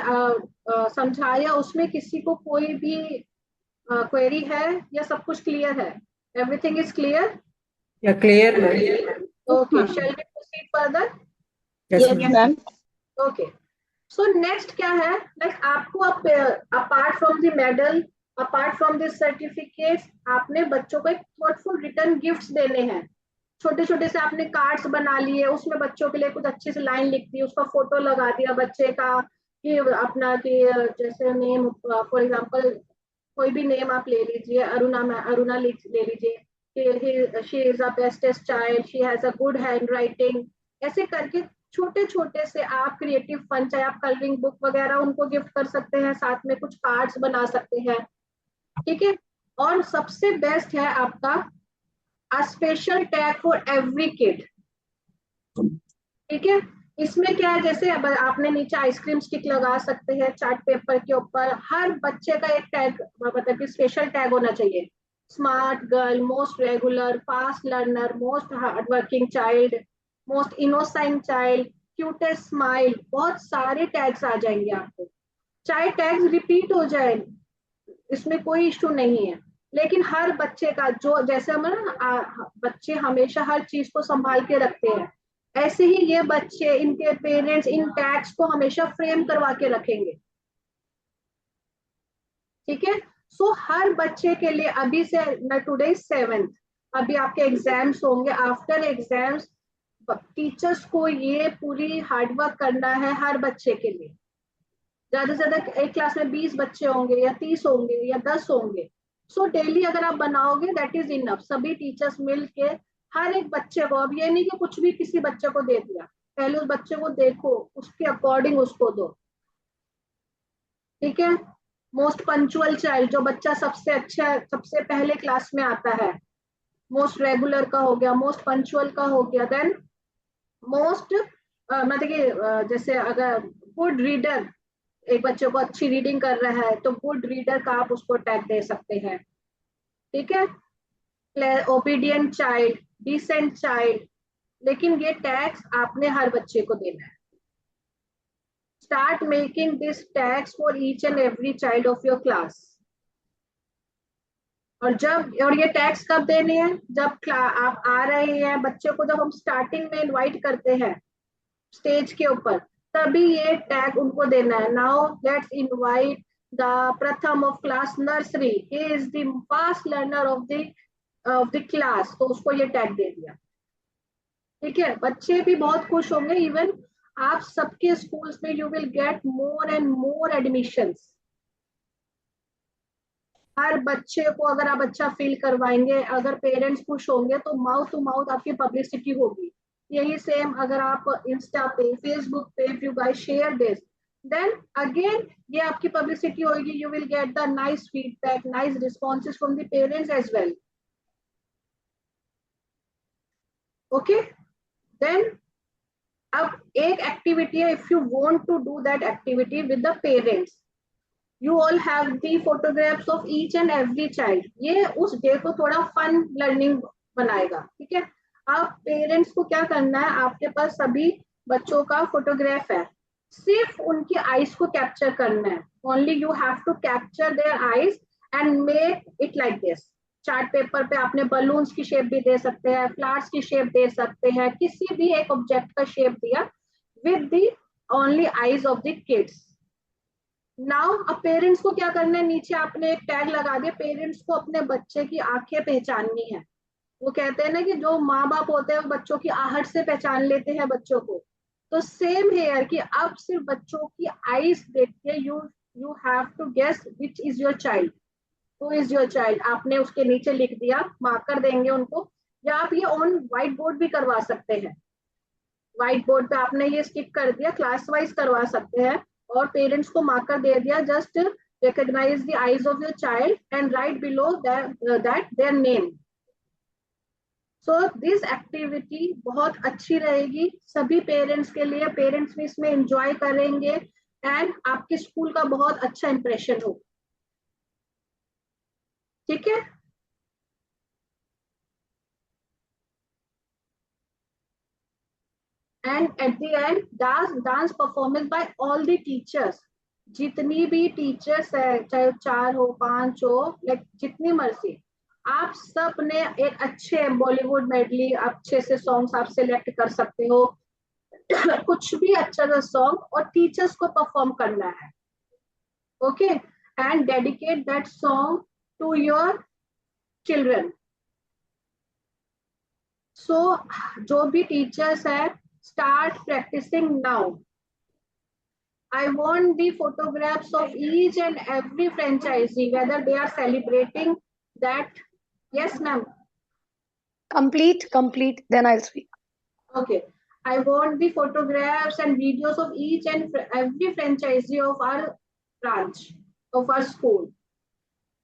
समझाया उसमें किसी को कोई भी क्वेरी है या सब कुछ क्लियर है? Everything is clear? Yeah, clear, ma'am. Okay, shall we proceed further? Yes, ma'am. Okay, so next क्या है, लाइक आपको apart from the medal, apart from the certificates, आपने बच्चों को एक थॉटफुल रिटर्न गिफ्ट्स देने हैं। छोटे छोटे से आपने कार्ड्स बना लिए, उसमें बच्चों के लिए कुछ अच्छी सी लाइन लिख दी, उसका फोटो लगा दिया बच्चे का, कि अपना कि जैसे नेम, फॉर एग्जांपल कोई भी नेम आप ले लीजिए, अरुणा ले लीजिए, कि she is a bestest child, she has a good hand writing, ऐसे करके छोटे छोटे से आप क्रिएटिव फन, चाहे आप कलरिंग बुक वगैरह उनको गिफ्ट कर सकते हैं, साथ में कुछ कार्ड्स बना सकते हैं, ठीक है। और सबसे बेस्ट है आपका a special tag for every kid, ठीक है। इसमें क्या है, जैसे अब आपने नीचे आइसक्रीम स्टिक लगा सकते हैं चार्ट पेपर के ऊपर, हर बच्चे का एक टैग, मतलब कि स्पेशल टैग होना चाहिए। Smart girl, most regular, fast learner, most hard working child, most innocent child, cutest smile, बहुत सारे टैग्स आ जाएंगे आपको। चाहे टैग्स रिपीट हो जाए, इसमें कोई इशू नहीं है, लेकिन हर बच्चे का जो, जैसे हम ना बच्चे हमेशा हर चीज को संभाल के रखते हैं, ऐसे ही ये बच्चे, इनके पेरेंट्स इन टैग्स को हमेशा फ्रेम करवा के रखेंगे, ठीक है। सो हर बच्चे के लिए अभी से, टुडे 7th, अभी आपके एग्जाम्स होंगे, आफ्टर एग्जाम्स टीचर्स को ये पूरी हार्डवर्क करना है हर बच्चे के लिए। ज्यादा से ज्यादा एक क्लास में 20 बच्चे होंगे या 30 होंगे या 10 होंगे, सो डेली अगर आप बनाओगे दैट इज इनफ। सभी टीचर्स मिल के हर एक बच्चे को, अब ये नहीं कि कुछ भी किसी बच्चे को दे दिया, पहले उस बच्चे को देखो, उसके अकॉर्डिंग उसको दो, ठीक है। मोस्ट पंचुअल चाइल्ड, जो बच्चा सबसे अच्छा, सबसे पहले क्लास में आता है, मोस्ट रेगुलर का हो गया, मोस्ट पंचुअल का हो गया, देन मोस्ट मतलब कि जैसे अगर गुड रीडर, एक बच्चे को अच्छी रीडिंग कर रहा है तो गुड रीडर का आप उसको टैग दे सकते हैं, ठीक है। ओबीडियंट चाइल्ड, डिसेंट चाइल्ड, लेकिन ये टैग्स आपने हर बच्चे को देना है। Start making this tags for each and every child of your class. और ये टैग्स कब देने हैं? जब आप आ रहे हैं बच्चे को, जब हम स्टार्टिंग में इनवाइट करते हैं स्टेज के ऊपर, तभी ये टैग उनको देना है। नाउ लेट्स इनवाइट द प्रथम of class nursery, he is the fast learner of the class, तो उसको ये टैग दे दिया, ठीक है। बच्चे भी बहुत खुश होंगे। इवन आप सबके स्कूल्स में you will get more and more admissions. हर बच्चे को अगर आप अच्छा फील करवाएंगे, अगर पेरेंट्स खुश होंगे, तो माउथ टू माउथ आपकी पब्लिसिटी होगी। यही सेम अगर आप इंस्टा पे, फेसबुक पे, if you guys share this, then again ये आपकी पब्लिसिटी होगी, you will get the nice feedback, nice responses from the parents as well, okay. Then अब एक एक्टिविटी है, if you want to do that activity with the parents, you all have the photographs of each and every child। ये उस day को थोड़ा fun learning बनाएगा, ठीक है। अब पेरेंट्स को क्या करना है, आपके पास सभी बच्चों का फोटोग्राफ है, सिर्फ उनकी आईज को कैप्चर करना है। Only you have to capture their eyes and make it like this. Chart paper पे आपने बलून्स की शेप भी दे सकते हैं, फ्लावर्स की शेप दे सकते हैं, किसी भी एक ऑब्जेक्ट का शेप दिया with the only eyes of the kids. Now अब पेरेंट्स को क्या करना है, नीचे आपने एक टैग लगा दिया, पेरेंट्स को अपने बच्चे की आंखें पहचाननी है। वो कहते हैं ना कि जो माँ बाप होते हैं वो बच्चों की आहट से पहचान लेते हैं बच्चों को, तो सेम हेयर कि अब सिर्फ बच्चों की आईज देख के you have to guess which is your child, who is your child. आपने उसके नीचे लिख दिया, मार्कर देंगे उनको, या आप ये ऑन व्हाइट बोर्ड भी करवा सकते हैं। व्हाइट बोर्ड पे आपने ये स्टिक कर दिया, क्लास वाइज करवा सकते हैं, और पेरेंट्स को मार्कर दे दिया, just recognize the eyes of your child and write below that their name. So this activity बहुत अच्छी रहेगी सभी पेरेंट्स के लिए, पेरेंट्स भी इसमें एंजॉय करेंगे एंड आपके स्कूल का बहुत अच्छा इंप्रेशन हो। ठीक है, and at the end dance performance by all the teachers, जितनी भी टीचर्स है, चाहे 4 हो 5 हो, लाइक जितनी मर्जी, आप सब ने एक अच्छे बॉलीवुड मेडली अच्छे से सॉन्ग्स आप सिलेक्ट कर सकते हो कुछ भी अच्छा सा सॉन्ग, और टीचर्स को परफॉर्म करना है। Okay, and dedicate that song to your children. So जो भी टीचर्स है, start practising now. I want the photographs of each and every franchisee, whether they are celebrating that. Yes, ma'am. Complete, then I'll speak. Okay. I want the photographs and videos of each and every franchisee of our branch, of our school.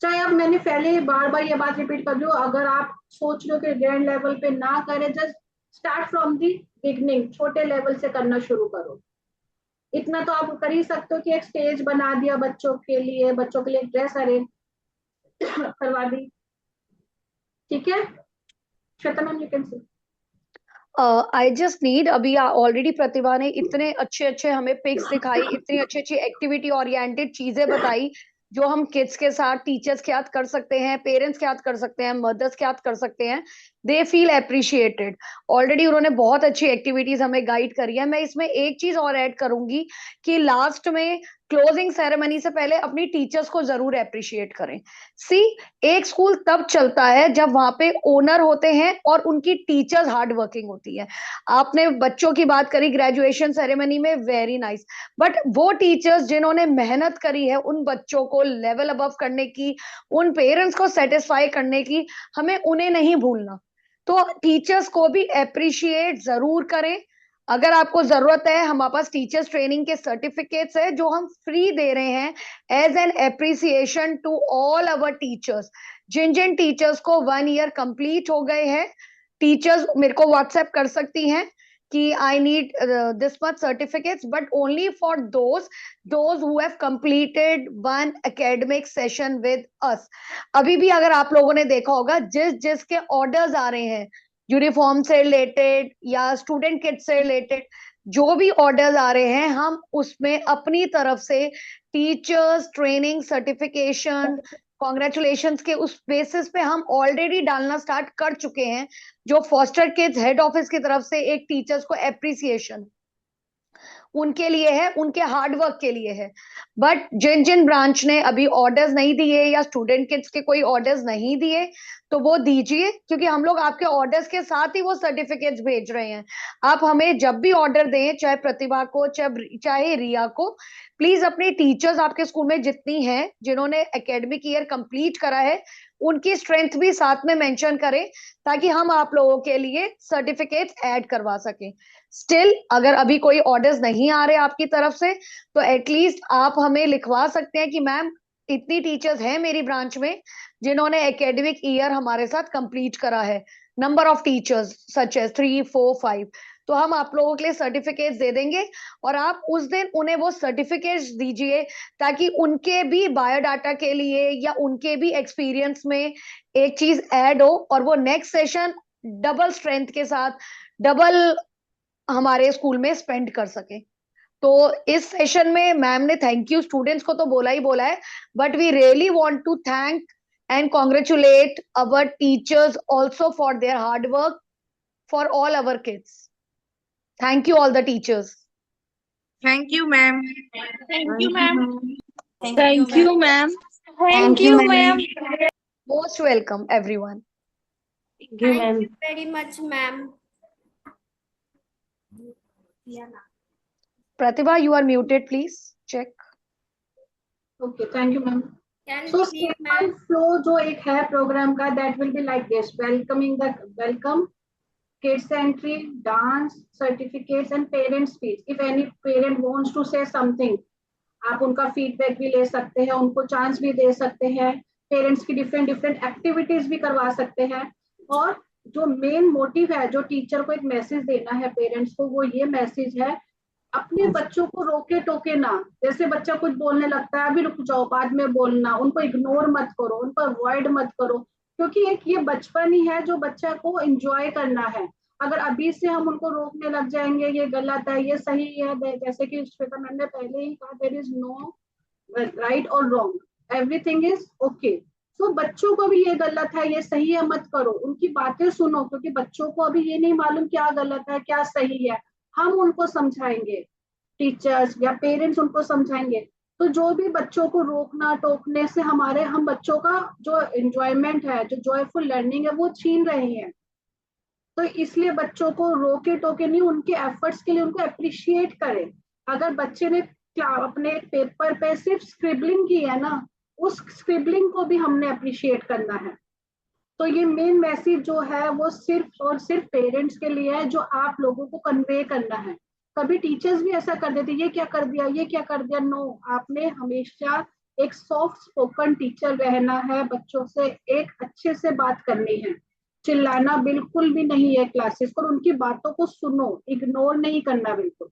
चाहे अब मैंने पहले बार बार ये बात repeat कर दूं, अगर आप सोच रहे हो कि ग्रैंड लेवल पे ना करें, just start from the beginning, छोटे लेवल से करना शुरू करो। इतना तो आप कर ही सकते हो कि एक स्टेज बना दिया बच्चों के लिए ड्रेस अरेंज करवा दी। ठीक है, Shweta ma'am you can say. I just need, अभी ऑलरेडी प्रतिभा ने इतने अच्छे हमें पिक्स दिखाई, इतनी अच्छी एक्टिविटी ओरिएंटेड चीजें बताई जो हम किड्स के साथ, टीचर्स के साथ कर सकते हैं, पेरेंट्स के साथ कर सकते हैं, मदर्स के साथ कर सकते हैं। They feel appreciated. ऑलरेडी उन्होंने बहुत अच्छी एक्टिविटीज हमें गाइड करी है। मैं इसमें एक चीज और ऐड करूंगी कि लास्ट में क्लोजिंग सेरेमनी से पहले अपनी टीचर्स को जरूर अप्रिशिएट करें। सी, एक स्कूल तब चलता है जब वहां पे ओनर होते हैं और उनकी टीचर्स हार्ड वर्किंग होती है। आपने बच्चों की बात करी ग्रेजुएशन सेरेमनी में, वेरी नाइस, बट वो टीचर्स जिन्होंने मेहनत करी है उन बच्चों को लेवल अबव करने की, उन पेरेंट्स को सेटिस्फाई करने की, हमें उन्हें नहीं भूलना। तो टीचर्स को भी अप्रिशिएट जरूर करें। अगर आपको जरूरत है, हमारे पास टीचर्स ट्रेनिंग के सर्टिफिकेट्स है जो हम फ्री दे रहे हैं as an appreciation to all our teachers. जिन जिन टीचर्स को 1 ईयर कंप्लीट हो गए हैं, टीचर्स मेरे को व्हाट्सएप कर सकती हैं कि I need this much certificates, but only for those who have completed 1 academic session with us. अभी भी अगर आप लोगों ने देखा होगा, जिसके ऑर्डर्स आ रहे हैं यूनिफॉर्म से रिलेटेड या स्टूडेंट किट से रिलेटेड, जो भी ऑर्डर्स आ रहे हैं, हम उसमें अपनी तरफ से टीचर्स ट्रेनिंग सर्टिफिकेशन कॉन्ग्रेचुलेशंस के उस बेसिस पे हम ऑलरेडी डालना स्टार्ट कर चुके हैं, जो फॉस्टर किड्स हेड ऑफिस की तरफ से एक टीचर्स को एप्रिसिएशन उनके लिए है, उनके हार्डवर्क के लिए है। बट जिन जिन ब्रांच ने अभी ऑर्डर्स नहीं दिए या स्टूडेंट किड्स के कोई ऑर्डर्स नहीं दिए, तो वो दीजिए, क्योंकि हम लोग आपके ऑर्डर्स के साथ ही वो सर्टिफिकेट्स भेज रहे हैं। आप हमें जब भी ऑर्डर दें, चाहे प्रतिभा को चाहे रिया को, प्लीज अपने टीचर्स आपके स्कूल में जितनी हैं जिन्होंने एकेडमिक ईयर कंप्लीट करा है, उनकी स्ट्रेंथ भी साथ में मेंशन करें, ताकि हम आप लोगों के लिए सर्टिफिकेट्स ऐड करवा सकें। स्टिल अगर अभी कोई ऑर्डर्स नहीं आ रहे आपकी तरफ से, तो एटलीस्ट आप हमें लिखवा सकते हैं कि मैम इतनी टीचर्स हैं मेरी ब्रांच में जिन्होंने एकेडमिक ईयर हमारे साथ कंप्लीट करा है, number of teachers such as 3, 4, 5, तो हम आप लोगों के लिए सर्टिफिकेट्स दे देंगे और आप उस दिन उन्हें वो सर्टिफिकेट्स दीजिए, ताकि उनके भी बायोडाटा के लिए या उनके भी एक्सपीरियंस में एक चीज ऐड हो और वो नेक्स्ट सेशन डबल स्ट्रेंथ के साथ, डबल हमारे स्कूल में स्पेंड कर सके। तो इस सेशन में मैम ने थैंक यू स्टूडेंट्स को तो बोला ही बोला है, but we really want to thank and congratulate our teachers also for their hard work for all our kids. Thank you all the teachers. Thank you, ma'am. Thank you, ma'am. Thank you, ma'am. Thank you, ma'am. Most welcome, everyone. Thank you, ma'am. very much, ma'am. Pratibha, you are muted, please. Check. Okay, thank you, ma'am. Can So we leave, ma'am? simple flow जो एक है programme का, that will be like this: welcome, kids entry, dance, certificates and parent speech. If any parent wants to say something, आप उनका feedback भी ले सकते हैं, उनको चांस भी दे सकते हैं, पेरेंट्स की डिफरेंट डिफरेंट एक्टिविटीज भी करवा सकते हैं। और जो मेन मोटिव है, जो टीचर को एक मैसेज देना है पेरेंट्स को, वो ये मैसेज है, अपने बच्चों को रोके टोके ना। जैसे बच्चा कुछ बोलने लगता है, अभी रुक जाओ, बाद में बोलना, उनको इग्नोर मत करो, उनको अवॉइड मत करो, क्योंकि एक ये बचपन ही है जो बच्चा को एंजॉय करना है। अगर अभी से हम उनको रोकने लग जाएंगे, ये गलत है, ये सही है, जैसे कि श्वेता मैम ने पहले ही कहा, देयर इज नो राइट और रॉन्ग, एवरीथिंग इज ओके। तो बच्चों को भी ये गलत है, ये सही है, मत करो, उनकी बातें सुनो, क्योंकि बच्चों को अभी ये नहीं मालूम क्या गलत है क्या सही है। हम उनको समझाएंगे, टीचर्स या पेरेंट्स उनको समझाएंगे। तो जो भी बच्चों को रोकना टोकने से हम बच्चों का जो एंजॉयमेंट है, जो जॉयफुल लर्निंग है, वो छीन रहे हैं। तो इसलिए बच्चों को रोके टोके नहीं, उनके एफर्ट्स के लिए उनको अप्रिशिएट करें। अगर बच्चे ने अपने पेपर पे सिर्फ स्क्रिबलिंग की है ना, उस स्क्रिबलिंग को भी हमने अप्रिशिएट करना है। तो ये मेन मैसेज जो है वो सिर्फ और सिर्फ पेरेंट्स के लिए है, जो आप लोगों को कन्वे करना है। कभी टीचर्स भी ऐसा कर देते, ये क्या कर दिया, ये क्या कर दिया। नो, आपने हमेशा एक सॉफ्ट स्पोकन टीचर रहना है, बच्चों से एक अच्छे से बात करनी है, चिल्लाना बिल्कुल भी नहीं है क्लासेस को, उनकी बातों को सुनो, इग्नोर नहीं करना बिल्कुल,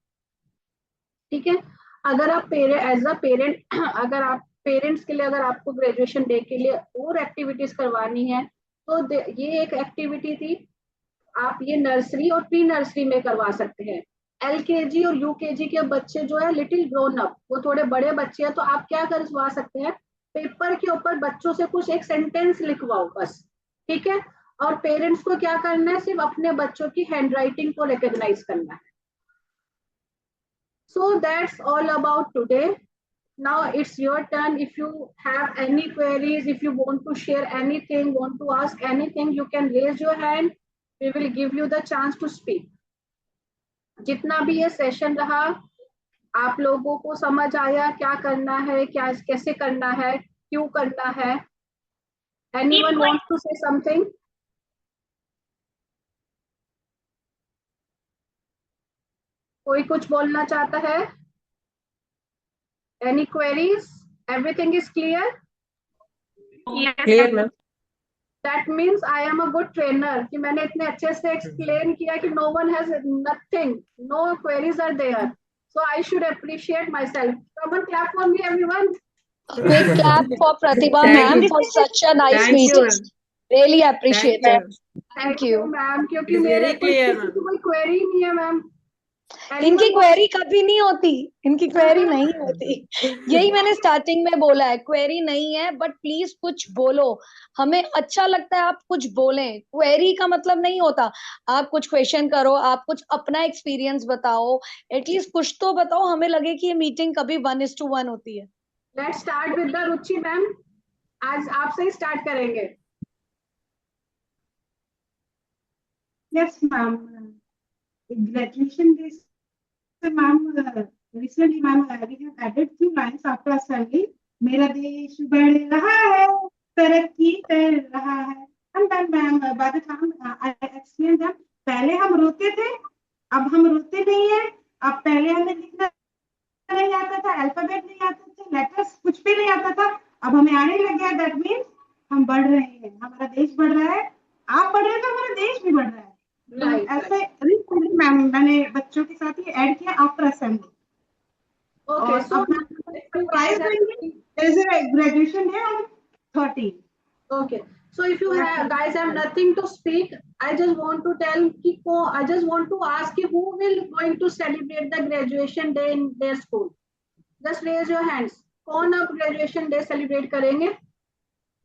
ठीक है। अगर आप एज अ पेरेंट अगर आप पेरेंट्स के लिए, अगर आपको ग्रेजुएशन डे के लिए और एक्टिविटीज करवानी है, तो ये एक एक्टिविटी थी, आप ये नर्सरी और प्री नर्सरी में करवा सकते हैं। एलकेजी और यूकेजी के बच्चे जो है लिटिल ग्रोन अप, वो थोड़े बड़े बच्चे हैं, तो आप क्या करवा सकते हैं, पेपर के ऊपर बच्चों से कुछ एक सेंटेंस लिखवाओ बस, ठीक है। और पेरेंट्स को क्या करना है, सिर्फ अपने बच्चों की हैंडराइटिंग को रिकॉग्नाइज करना है। So that's all about today. Now it's your turn. If you have any queries, if you want to share anything, want to ask anything, you can raise your hand. We will give you the chance to speak. जितना भी ये session रहा, आप लोगों को समझ आया क्या करना है, क्या कैसे करना है, क्यों करना है? Anyone wants to say something? कोई कुछ बोलना चाहता है? Any queries? Everything is clear? Clear, ma'am. That means I am a good trainer कि मैंने इतने अच्छे से explain किया कि no one has nothing, no queries are there. So I should appreciate myself. Come on, clap for me, everyone. Quick clap for Pratibha Thank ma'am you. for such a nice Thank you, meeting. ma'am. Really appreciate Thank it. you. Thank you. Ma'am, क्योंकि It's मेरे very clear, ma'am. कोई query नहीं है ma'am. इनकी query कभी नहीं होती, इनकी क्वेरी नहीं होती। यही मैंने स्टार्टिंग में बोला है, क्वेरी नहीं है, बट प्लीज कुछ बोलो, हमें अच्छा लगता है आप कुछ बोलें। क्वेरी का मतलब नहीं होता आप कुछ क्वेश्चन करो, आप कुछ अपना एक्सपीरियंस बताओ, एटलीस्ट कुछ तो बताओ, हमें लगे कि ये मीटिंग कभी 1:1 होती है। Let's start with the Ruchi ma'am, आज आपसे ही स्टार्ट करेंगे। Yes, ma'am. Graduation days, ma'am. Recently, ma'am, we have added few lines after assembly. मेरा देश बढ़ रहा है, तरक्की कर रहा है। And then, ma'am, by the time I explained that, पहले हम रोते थे, अब हम रोते नहीं है। अब पहले हमें लिखना नहीं आता था, अल्फाबेट नहीं आते थे, लेटर्स कुछ भी नहीं आता था, अब हमें आने लग गया। दैट मीन्स हम बढ़ रहे हैं, हमारा देश बढ़ रहा है, आप बढ़ रहे हैं तो हमारा देश भी बढ़ रहा है। ऐसे मैम मैंने बच्चों के साथ ही ऐड किया after assembly. Okay, so there is a graduation day on 13. Okay, so if you guys have nothing to speak, I just want to tell I just want to ask you who will going to celebrate the graduation day in their school. Just raise your hands. कौन अब graduation day celebrate करेंगे?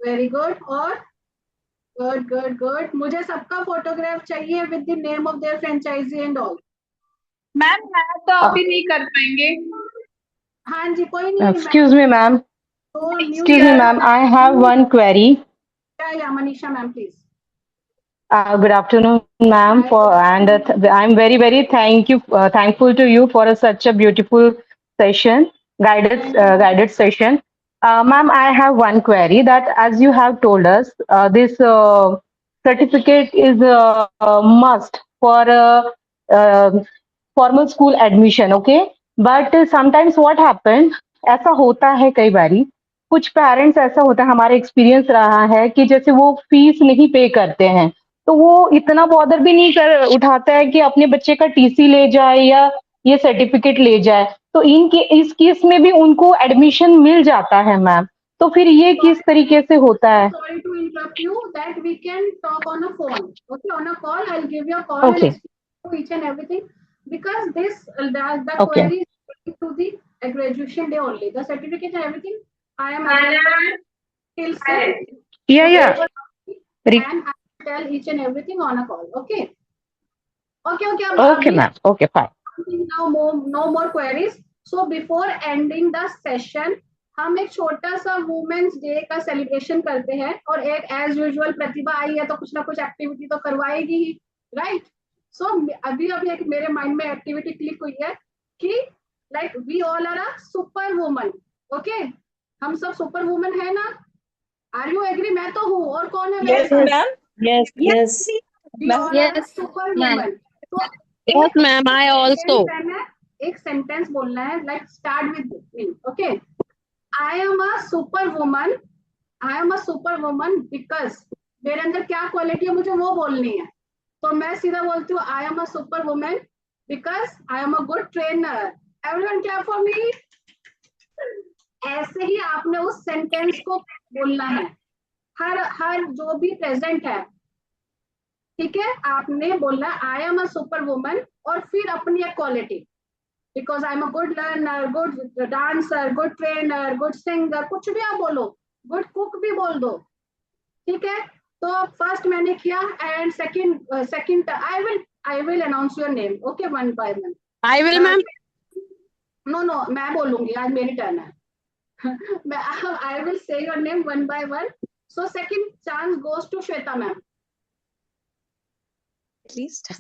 Very good. और good. मुझे सबका photograph चाहिए with the name of their franchisee and all. Ma'am मैं तो अभी नहीं कर पाएंगे। हाँ जी, कोई नहीं। Excuse me, ma'am. तो Excuse me, ma'am. I have one query. या Manisha ma'am please. Good afternoon, ma'am. I'm very, very thankful to you for such a beautiful session, guided session. Ma'am, I have one query that as you have told us, this certificate is a must for uh, formal school admission, okay? But sometimes what happen, ऐसा होता है कई बारी, कुछ parents ऐसा होता है, हमारा एक्सपीरियंस रहा है कि जैसे वो फीस नहीं पे करते हैं, तो वो इतना बॉदर भी नहीं कर उठाता है कि अपने बच्चे का टीसी ले जाए या ये सर्टिफिकेट ले जाए। तो इस केस में भी उनको एडमिशन मिल जाता है मैम, तो फिर ये किस तरीके से होता है? Sorry to interrupt you. That we can talk on a phone. Okay, on a call, I'll give you a call Okay. and explain each and everything. Because the Okay. query is to the graduation day only. The certificate and everything, I am till Yeah. and I will tell each and everything on a call. Okay. Okay. Okay, ma'am. Okay, fine. Now no more queries. So before ending the session, हम एक छोटा सा women's day का celebration करते हैं और एक as usual प्रतिभा आई है तो कुछ ना कुछ एक्टिविटी तो करवाएगी ही, राइट? सो अभी एक मेरे माइंड में एक्टिविटी क्लिक हुई है कि like we all are a super woman. Okay, हम सब सुपर वुमन है ना? Are you agree? मैं तो हूँ, और कौन है मेरे साथ? Yes. Super woman. तो Yes, ma'am. I also. एक सेंटेंस बोलना है, like start with me. Okay, I am a superwoman. I am a superwoman because मेरे अंदर क्या क्वालिटी है मुझे वो बोलनी है। तो मैं सीधा बोलती हूँ I am a superwoman because I am a good trainer. Everyone clap for me. ऐसे ही आपने उस सेंटेंस को बोलना है, हर जो भी प्रेजेंट है, ठीक है? आपने बोलना I am a superwoman और फिर अपनी एक quality, because I'm a good learner, good dancer, good trainer, good singer, कुछ भी आप बोलो, good cook भी बोल दो, ठीक है? तो फर्स्ट मैंने किया and second I will announce your name, okay, one by one. I will, ma'am. No, मैं बोलूंगी, आज मेरी टर्न है। I will say your name one by one. So second chance goes to Shweta ma'am. At least.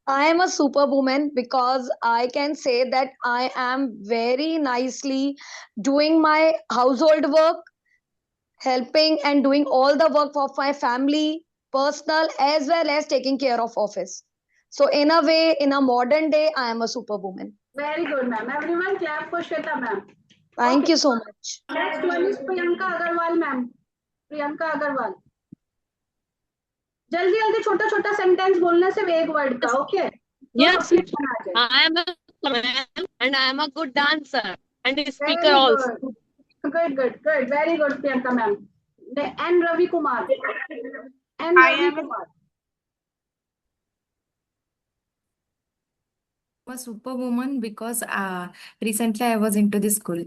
I am a superwoman because I can say that I am very nicely doing my household work, helping and doing all the work of my family, personal, as well as taking care of office. So in a way, in a modern day, I am a superwoman. Very good, ma'am. Everyone clap for Shweta ma'am. Thank you so much. Next one is Priyanka Agarwal ma'am. Priyanka Agarwal. जल्दी जल्दी छोटा छोटा sentence बोलना, सिर्फ एक word का, okay? Yes. I am a man and I am a good dancer and a speaker also. Good. Very good, Priyanka ma'am. And Ravi Kumar. A superwoman because recently I was into the school.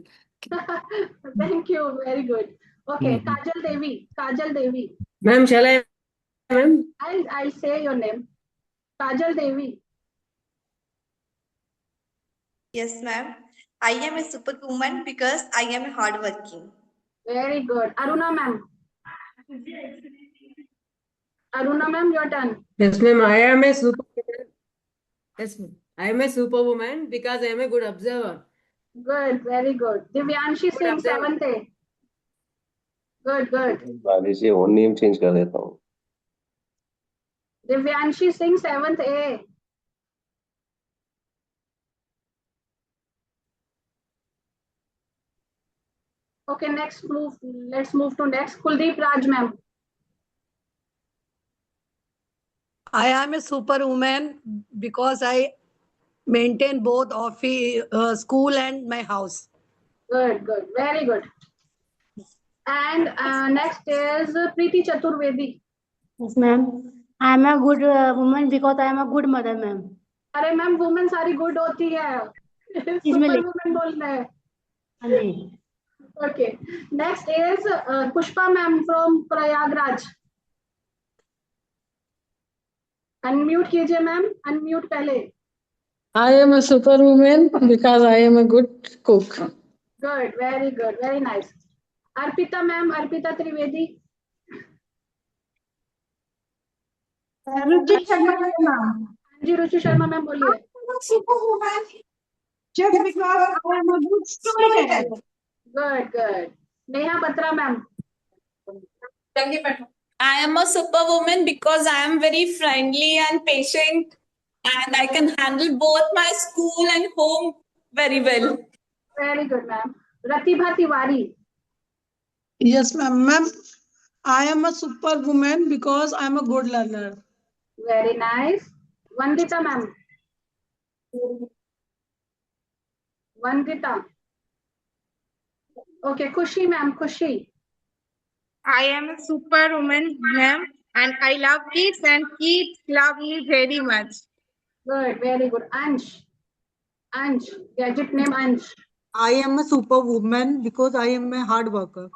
Thank you. Very good. Okay, Kajal Devi. Ma'am, shall I? Ma'am, I'll say your name. Kajal Devi. Yes, ma'am. I am a superwoman because I am hardworking. Very good. Aruna ma'am. Aruna ma'am, your turn. yes, ma'am. I am a superwoman. Yes, ma'am. I am a superwoman because I am a good observer. Good. Very good. Divyanshi Singh, 7th A. Good. इसे और name change कर देता हूँ। Divyanshi Singh, 7th A. Okay, let's move to next. Kuldeep Raj ma'am. I am a superwoman because I maintain both office, school and my house. Good. Very good. And next is Preeti Chaturvedi. Yes, ma'am. I am a good woman because I am a good mother, ma'am. अरे ma'am, women सारी good होती है, super women बोलना है। हाँ जी। Okay. Next is Pushpa ma'am from Prayagraj. Unmute कीजिए ma'am, unmute पहले। I am a superwoman because I am a good cook. Good, very nice. Arpita ma'am, Arpita Trivedi. Ruchi Sharma ma'am. Ji Ruchi Sharma ma'am बोलिए. Just because I am a good storyteller. Good. Neha Batra ma'am. I am a superwoman because I am very friendly and patient, and I can handle both my school and home very well. Very good, ma'am. Ratibha Tiwari. Yes, ma'am. Ma'am, I am a superwoman because I am a good learner. Very nice. Vandita ma'am. Vandita. Okay, Khushi ma'am, Khushi. I am a superwoman, ma'am, and I love kids and kids love me very much. Good, very good. Ansh. Gadget name Ansh. I am a superwoman because I am a hard worker.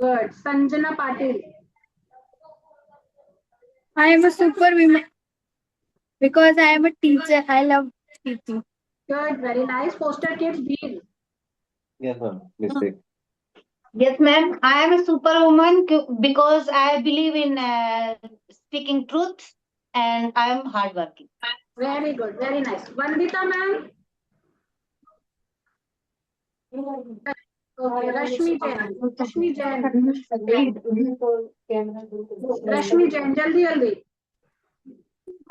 Good. Sanjana Patil. I am a superwoman because I am a teacher. I love teaching. Good, very nice. Foster Kids Deal. Yes, ma'am. Mistake. Yes, ma'am. I am a superwoman because I believe in speaking truth and I am hardworking. Very good, very nice. Vandita ma'am. Okay, Rashmi Jain. Rashmi Jain, jaldi.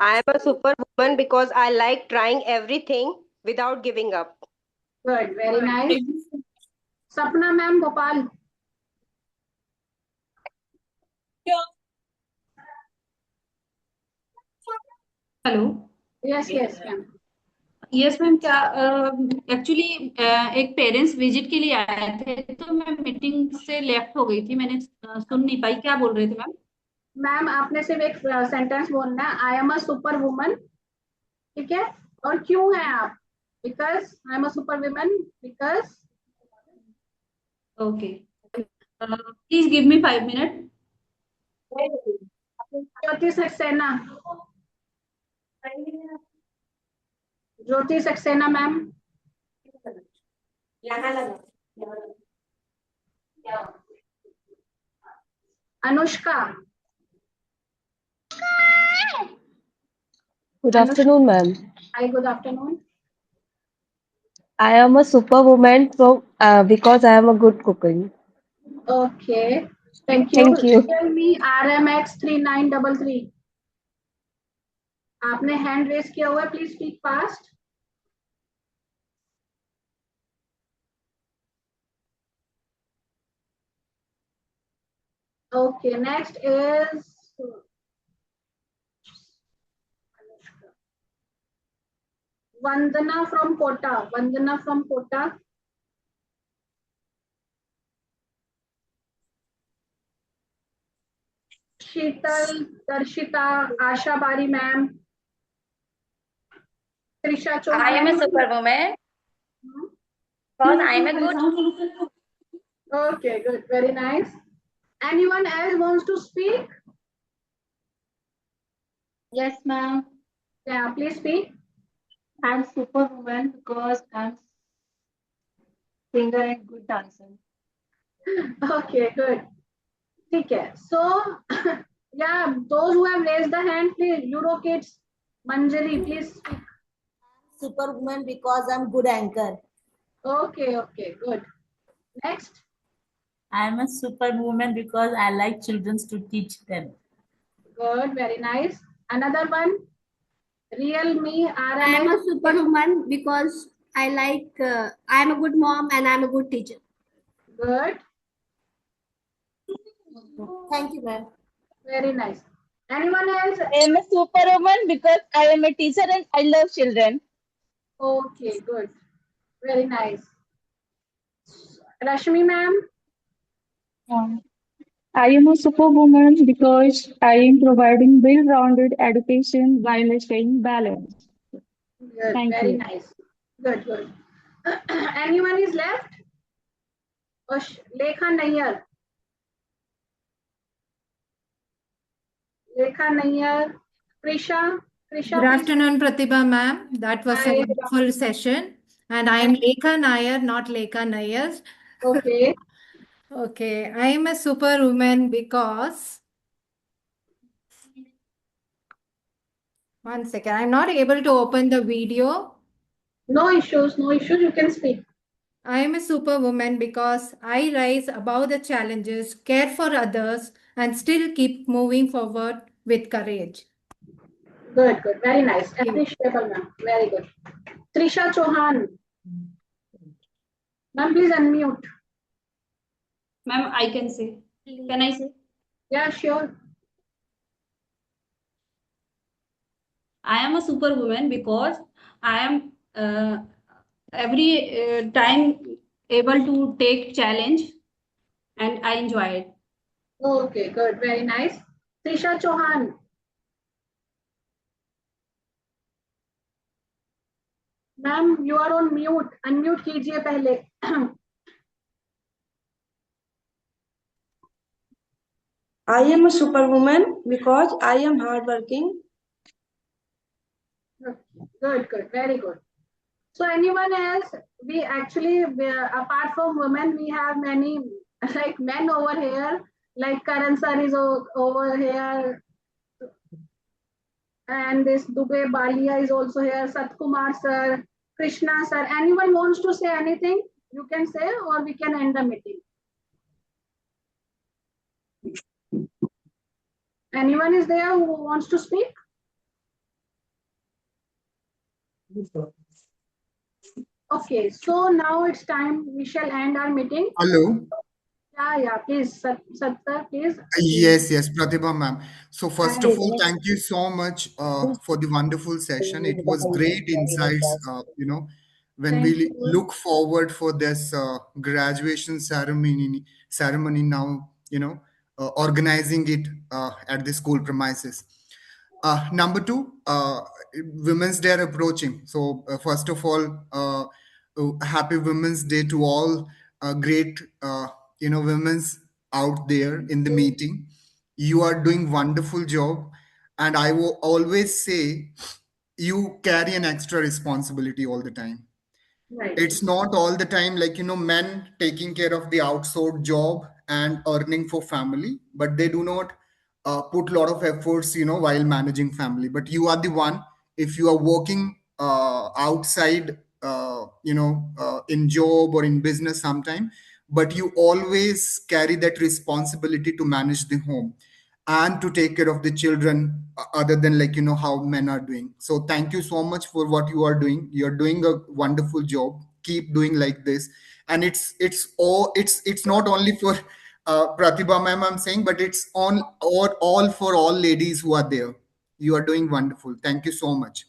I am a superwoman because I like trying everything without giving up. Good, very nice. Sapna ma'am, Bhopal. Hello. Yes, ma'am. Yes ma'am. क्या actually एक parents visit के लिए आए थे तो मैं meeting से left हो गई थी. मैंने सुन नहीं पाई. क्या बोल रहे थे मैम? मैम आपने सिर्फ एक सेंटेंस बोलना है. I am a super woman. ठीक है. और क्यों है आप? Because I am a super woman because. Okay. Please give me 5 minute. Jyoti Saxena ma'am. Anushka. Good afternoon, ma'am. Hi, good afternoon. I am a superwoman because I am a good cooking. Okay. Thank you. Thank you. Tell me RMX 3933. आपने hand raise किया हुआ है. Please speak fast. Okay, next is Vandana from Kota. Sheetal, Darshita, Asha Bari ma'am. Trisha Chauhan. I am a superwoman because I am a good. Okay, good, very nice. Anyone else wants to speak? Yes, ma'am. Yeah, please speak. I'm superwoman because I'm singer and good dancer. Okay, good. Okay, so yeah, those who have raised the hand, please. Eurokids, Manjari, please speak. Superwoman because I'm good anchor. Okay, good. Next. I am a superwoman because I like children to teach them. Good, very nice. Another one. Real me, RMX. I am a superwoman because I am a good mom and I am a good teacher. Good. Thank you, ma'am. Very nice. Anyone else? I am a superwoman because I am a teacher and I love children. Okay, good. Very nice. Rashmi ma'am. I am a superwoman because I am providing well-rounded education while staying balanced. Good, Thank very you. nice. Good. Anyone is left? Lekha Nayyar. Prisha. Trisha, Good please. afternoon, Pratibha ma'am. That was Hi. a wonderful session. And I am Lekha Nair, not Lekha Nair. Okay. Okay, I am a superwoman because... One second, I'm not able to open the video. No issues, no issues. You can speak. I am a superwoman because I rise above the challenges, care for others, and still keep moving forward with courage. Good, good. Very nice. Appreciable, ma'am. Very good. Trisha Chauhan. Ma'am, please unmute. Ma'am, I can say. Can I say? Yeah, sure. I am a superwoman because I am every time able to take challenge and I enjoy it. Okay, good. Very nice. Trisha Chauhan. Ma'am, you are on mute. Unmute कीजिए पहले. I am a superwoman because I am hardworking. Good, good. Very good. So anyone else? We actually, apart from women, we have many like men over here. Like Karan sir is over here. And this Dubey Balia is also here. Satkumar sir, Krishna sir. Anyone wants to say anything? You can say, or we can end the meeting. Anyone is there who wants to speak? Okay, so now it's time. We shall end our meeting. Hello. Yeah, please, Sat sir, please. Yes, Pratibha ma'am. So first of all, thank you so much for the wonderful session. It was great insights, when we look forward for this graduation ceremony now, organizing it at the school premises. Number two, Women's Day are approaching. So first of all, happy Women's Day to all great, women's out there in the meeting. You are doing wonderful job, and I will always say you carry an extra responsibility all the time. Right. It's not all the time like men taking care of the outsourced job and earning for family, but they do not put a lot of efforts while managing family. But you are the one, if you are working outside in job or in business sometime, but you always carry that responsibility to manage the home and to take care of the children, other than how men are doing. So thank you so much for what you are doing. You're doing a wonderful job. Keep doing like this. And it's not only for Pratibha ma'am I'm saying, but it's all for all ladies who are there. You are doing wonderful. Thank you so much.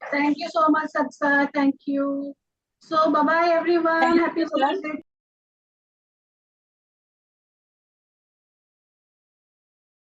Thank you so much, Sat sir. Thank you. So bye bye everyone. Happy Women's Day.